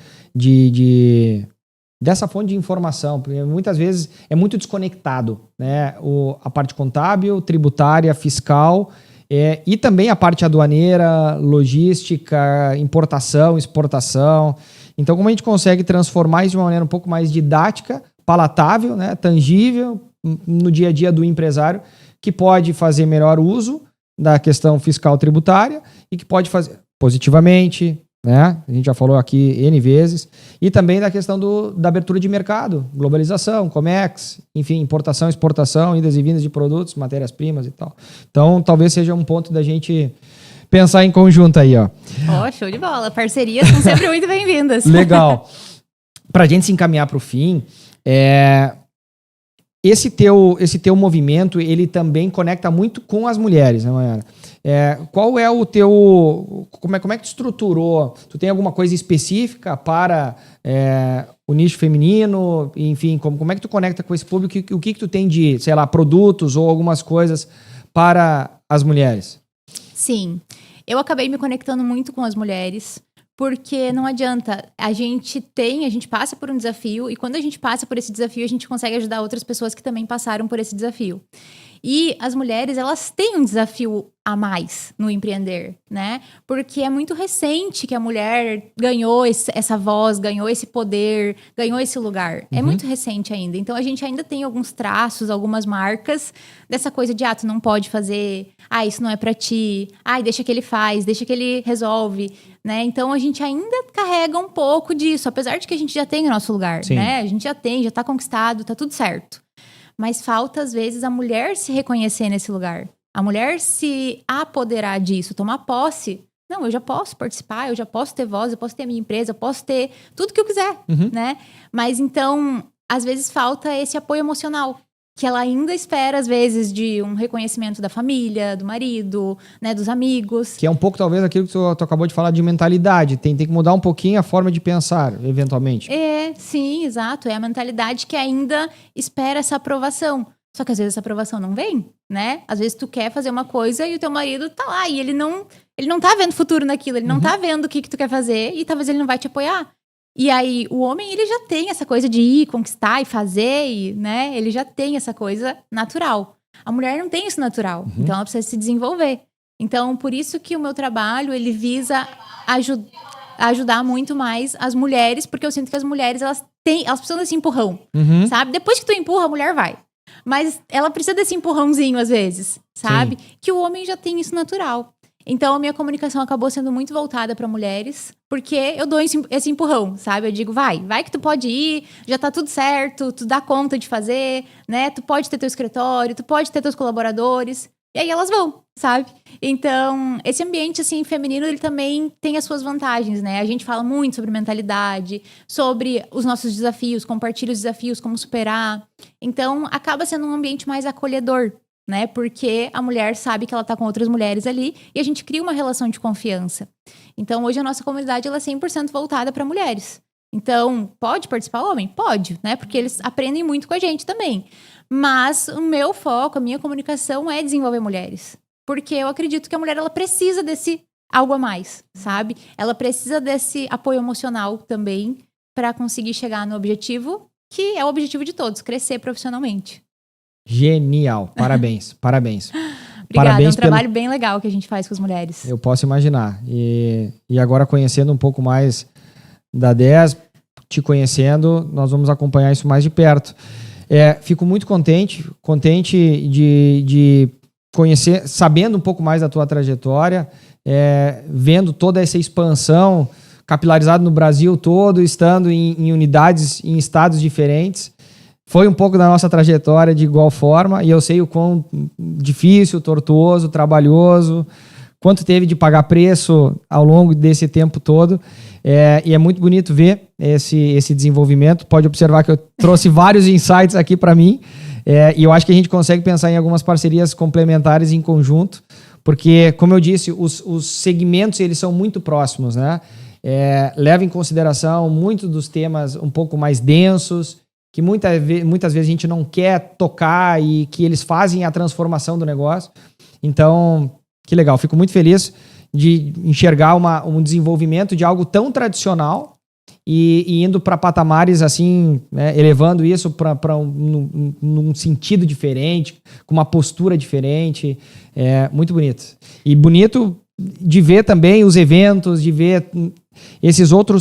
dessa fonte de informação, porque muitas vezes é muito desconectado, né? A parte contábil, tributária, fiscal, e também a parte aduaneira, logística, importação, exportação. Então, como a gente consegue transformar isso de uma maneira um pouco mais didática, palatável, né? Tangível, no dia a dia do empresário, que pode fazer melhor uso da questão fiscal tributária e que pode fazer positivamente, né? A gente já falou aqui N vezes, e também da questão da abertura de mercado, globalização, Comex, enfim, importação, exportação, idas e vindas de produtos, matérias-primas e tal. Então, talvez seja um ponto da gente pensar em conjunto aí, ó. Show de bola. Parcerias são sempre muito bem-vindas. Legal. Pra gente se encaminhar pro fim, esse teu movimento, ele também conecta muito com as mulheres, né, Maiara? Qual é o teu... Como é que tu estruturou? Tu tem alguma coisa específica para o nicho feminino? Enfim, como é que tu conecta com esse público? O que tu tem de, sei lá, produtos ou algumas coisas para as mulheres? Sim. Eu acabei me conectando muito com as mulheres, porque não adianta, a gente passa por um desafio e quando a gente passa por esse desafio, a gente consegue ajudar outras pessoas que também passaram por esse desafio. E as mulheres, elas têm um desafio a mais no empreender, né? Porque é muito recente que a mulher ganhou essa voz, ganhou esse poder, ganhou esse lugar. É muito recente ainda. Então, a gente ainda tem alguns traços, algumas marcas dessa coisa de, tu não pode fazer, isso não é pra ti, deixa que ele faz, deixa que ele resolve, né? Então, a gente ainda carrega um pouco disso, apesar de que a gente já tem o nosso lugar, Sim. né? A gente já tá conquistado, tá tudo certo. Mas falta, às vezes, a mulher se reconhecer nesse lugar. A mulher se apoderar disso, tomar posse. Não, eu já posso participar, eu já posso ter voz, eu posso ter a minha empresa, eu posso ter tudo que eu quiser, né? Mas, então, às vezes falta esse apoio emocional. Que ela ainda espera, às vezes, de um reconhecimento da família, do marido, né, dos amigos. Que é um pouco, talvez, aquilo que tu acabou de falar de mentalidade. Tem que mudar um pouquinho a forma de pensar, eventualmente. Sim, exato. É a mentalidade que ainda espera essa aprovação. Só que, às vezes, essa aprovação não vem, né? Às vezes, tu quer fazer uma coisa e o teu marido tá lá. E ele não tá vendo futuro naquilo. Ele não tá vendo o que tu quer fazer. E talvez ele não vai te apoiar. E aí, o homem, ele já tem essa coisa de ir, conquistar e fazer, né? Ele já tem essa coisa natural. A mulher não tem isso natural. Então, ela precisa se desenvolver. Então, por isso que o meu trabalho, ele visa ajudar muito mais as mulheres, porque eu sinto que as mulheres, elas precisam desse empurrão, sabe? Depois que tu empurra, a mulher vai. Mas ela precisa desse empurrãozinho, às vezes, sabe? Sim. Que o homem já tem isso natural. Então, a minha comunicação acabou sendo muito voltada para mulheres, porque eu dou esse empurrão, sabe? Eu digo, vai que tu pode ir, já tá tudo certo, tu dá conta de fazer, né? Tu pode ter teu escritório, tu pode ter teus colaboradores, e aí elas vão, sabe? Então, esse ambiente, assim, feminino, ele também tem as suas vantagens, né? A gente fala muito sobre mentalidade, sobre os nossos desafios, compartilha os desafios, como superar. Então, acaba sendo um ambiente mais acolhedor, né? Porque a mulher sabe que ela tá com outras mulheres ali e a gente cria uma relação de confiança. Então, hoje a nossa comunidade ela é 100% voltada para mulheres. Então, pode participar homem? Pode, né? Porque eles aprendem muito com a gente também. Mas o meu foco, a minha comunicação é desenvolver mulheres. Porque eu acredito que a mulher ela precisa desse algo a mais, sabe? Ela precisa desse apoio emocional também para conseguir chegar no objetivo, que é o objetivo de todos, crescer profissionalmente. Genial, parabéns, parabéns. Obrigada, Parabéns, é um trabalho bem legal que a gente faz com as mulheres. Eu posso imaginar. E agora conhecendo um pouco mais da DES, te conhecendo, nós vamos acompanhar isso mais de perto. Fico muito contente de conhecer, sabendo um pouco mais da tua trajetória, vendo toda essa expansão, capilarizado no Brasil todo, estando em unidades, em estados diferentes. Foi um pouco da nossa trajetória de igual forma, e eu sei o quão difícil, tortuoso, trabalhoso, quanto teve de pagar preço ao longo desse tempo todo. E é muito bonito ver esse desenvolvimento. Pode observar que eu trouxe vários insights aqui para mim, e eu acho que a gente consegue pensar em algumas parcerias complementares em conjunto, porque, como eu disse, os segmentos eles são muito próximos, né? Leva em consideração muitos dos temas um pouco mais densos, que muitas vezes a gente não quer tocar e que eles fazem a transformação do negócio. Então, que legal. Fico muito feliz de enxergar um desenvolvimento de algo tão tradicional e indo para patamares assim, né, elevando isso para num sentido diferente, com uma postura diferente. É muito bonito. E bonito de ver também os eventos, de ver esse outro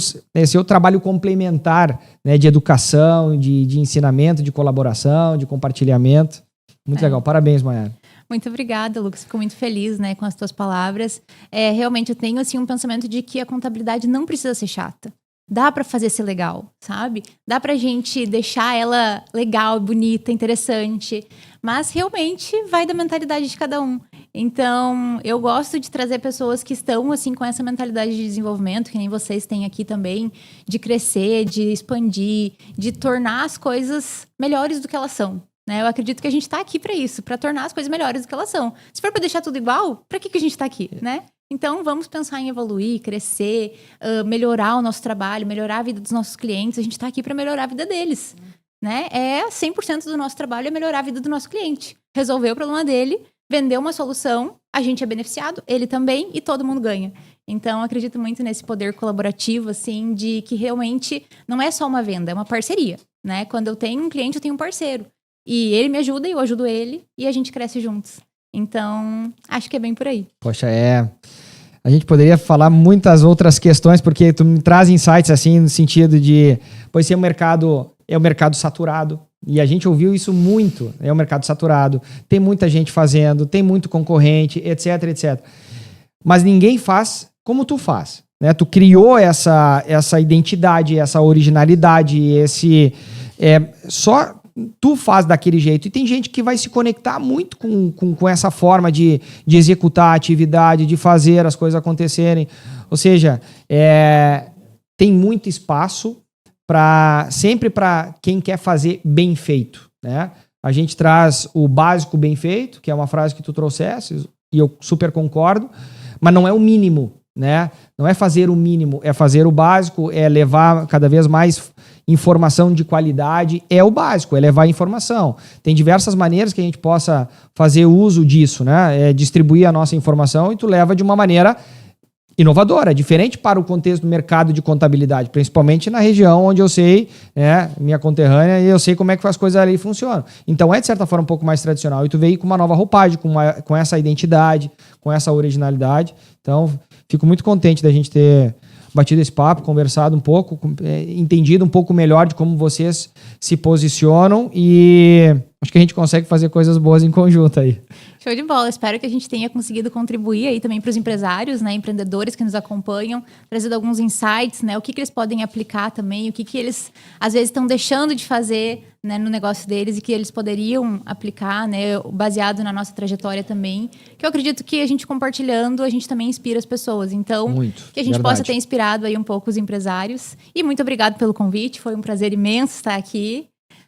trabalho complementar, né, de educação, de ensinamento, de colaboração, de compartilhamento. Muito legal. Parabéns, Maiara. Muito obrigada, Lucas. Fico muito feliz, né, com as tuas palavras. Realmente eu tenho assim um pensamento de que a contabilidade não precisa ser chata. Dá para fazer ser legal, sabe? Dá pra gente deixar ela legal, bonita, interessante, mas realmente vai da mentalidade de cada um. Então, eu gosto de trazer pessoas que estão assim com essa mentalidade de desenvolvimento, que nem vocês têm aqui também, de crescer, de expandir, de tornar as coisas melhores do que elas são. Eu acredito que a gente está aqui para isso, para tornar as coisas melhores do que elas são. Se for para deixar tudo igual, para que a gente está aqui, né? Então, vamos pensar em evoluir, crescer, melhorar o nosso trabalho, melhorar a vida dos nossos clientes. A gente está aqui para melhorar a vida deles, né? 100% do nosso trabalho é melhorar a vida do nosso cliente. Resolver o problema dele, vender uma solução, a gente é beneficiado, ele também, e todo mundo ganha. Então, acredito muito nesse poder colaborativo, assim, de que realmente não é só uma venda, é uma parceria, né? Quando eu tenho um cliente, eu tenho um parceiro. E ele me ajuda, eu ajudo ele, e a gente cresce juntos. Então, acho que é bem por aí. Poxa, a gente poderia falar muitas outras questões, porque tu me traz insights, assim, no sentido de, pois ser um mercado saturado, e a gente ouviu isso muito, é um mercado saturado, tem muita gente fazendo, tem muito concorrente, etc, etc. Mas ninguém faz como tu faz, né? Tu criou essa identidade, essa originalidade, só tu faz daquele jeito. E tem gente que vai se conectar muito com essa forma de executar a atividade, de fazer as coisas acontecerem. Ou seja, tem muito espaço sempre para quem quer fazer bem feito, né? A gente traz o básico bem feito, que é uma frase que tu trouxesse, e eu super concordo, mas não é o mínimo, né? Não é fazer o mínimo, é fazer o básico, é levar cada vez mais informação de qualidade, é o básico, é levar informação. Tem diversas maneiras que a gente possa fazer uso disso, né? É distribuir a nossa informação e tu leva de uma maneira inovadora, diferente para o contexto do mercado de contabilidade, principalmente na região onde eu sei, né, minha conterrânea, e eu sei como é que as coisas ali funcionam. Então de certa forma, um pouco mais tradicional. E tu veio com uma nova roupagem, com essa identidade, com essa originalidade. Então, fico muito contente da gente ter batido esse papo, conversado um pouco, entendido um pouco melhor de como vocês se posicionam, e acho que a gente consegue fazer coisas boas em conjunto aí. Show de bola. Espero que a gente tenha conseguido contribuir aí também para os empresários, né, empreendedores que nos acompanham, trazendo alguns insights, né, o que eles podem aplicar também, o que eles às vezes estão deixando de fazer, né, no negócio deles e que eles poderiam aplicar, né, baseado na nossa trajetória também, que eu acredito que a gente compartilhando, a gente também inspira as pessoas. Então, muito, que a gente possa ter inspirado aí um pouco os empresários. E muito obrigado pelo convite, foi um prazer imenso estar aqui.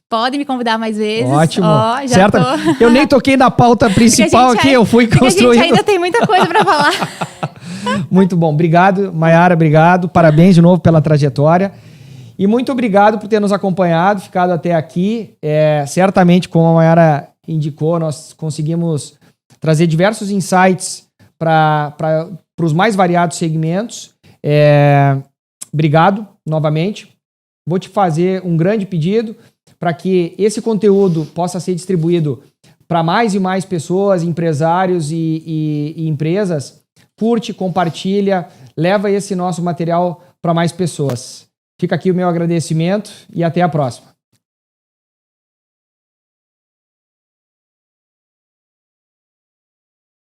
Pode me convidar mais vezes. Ótimo. Já certo. Eu nem toquei na pauta principal aqui, eu fui construindo. A gente ainda tem muita coisa para falar. Muito bom. Obrigado, Maiara, obrigado. Parabéns de novo pela trajetória. E muito obrigado por ter nos acompanhado, ficado até aqui. Certamente, como a Maiara indicou, nós conseguimos trazer diversos insights para os mais variados segmentos. Obrigado novamente. Vou te fazer um grande pedido para que esse conteúdo possa ser distribuído para mais e mais pessoas, empresários e empresas. Curte, compartilha, leva esse nosso material para mais pessoas. Fica aqui o meu agradecimento e até a próxima.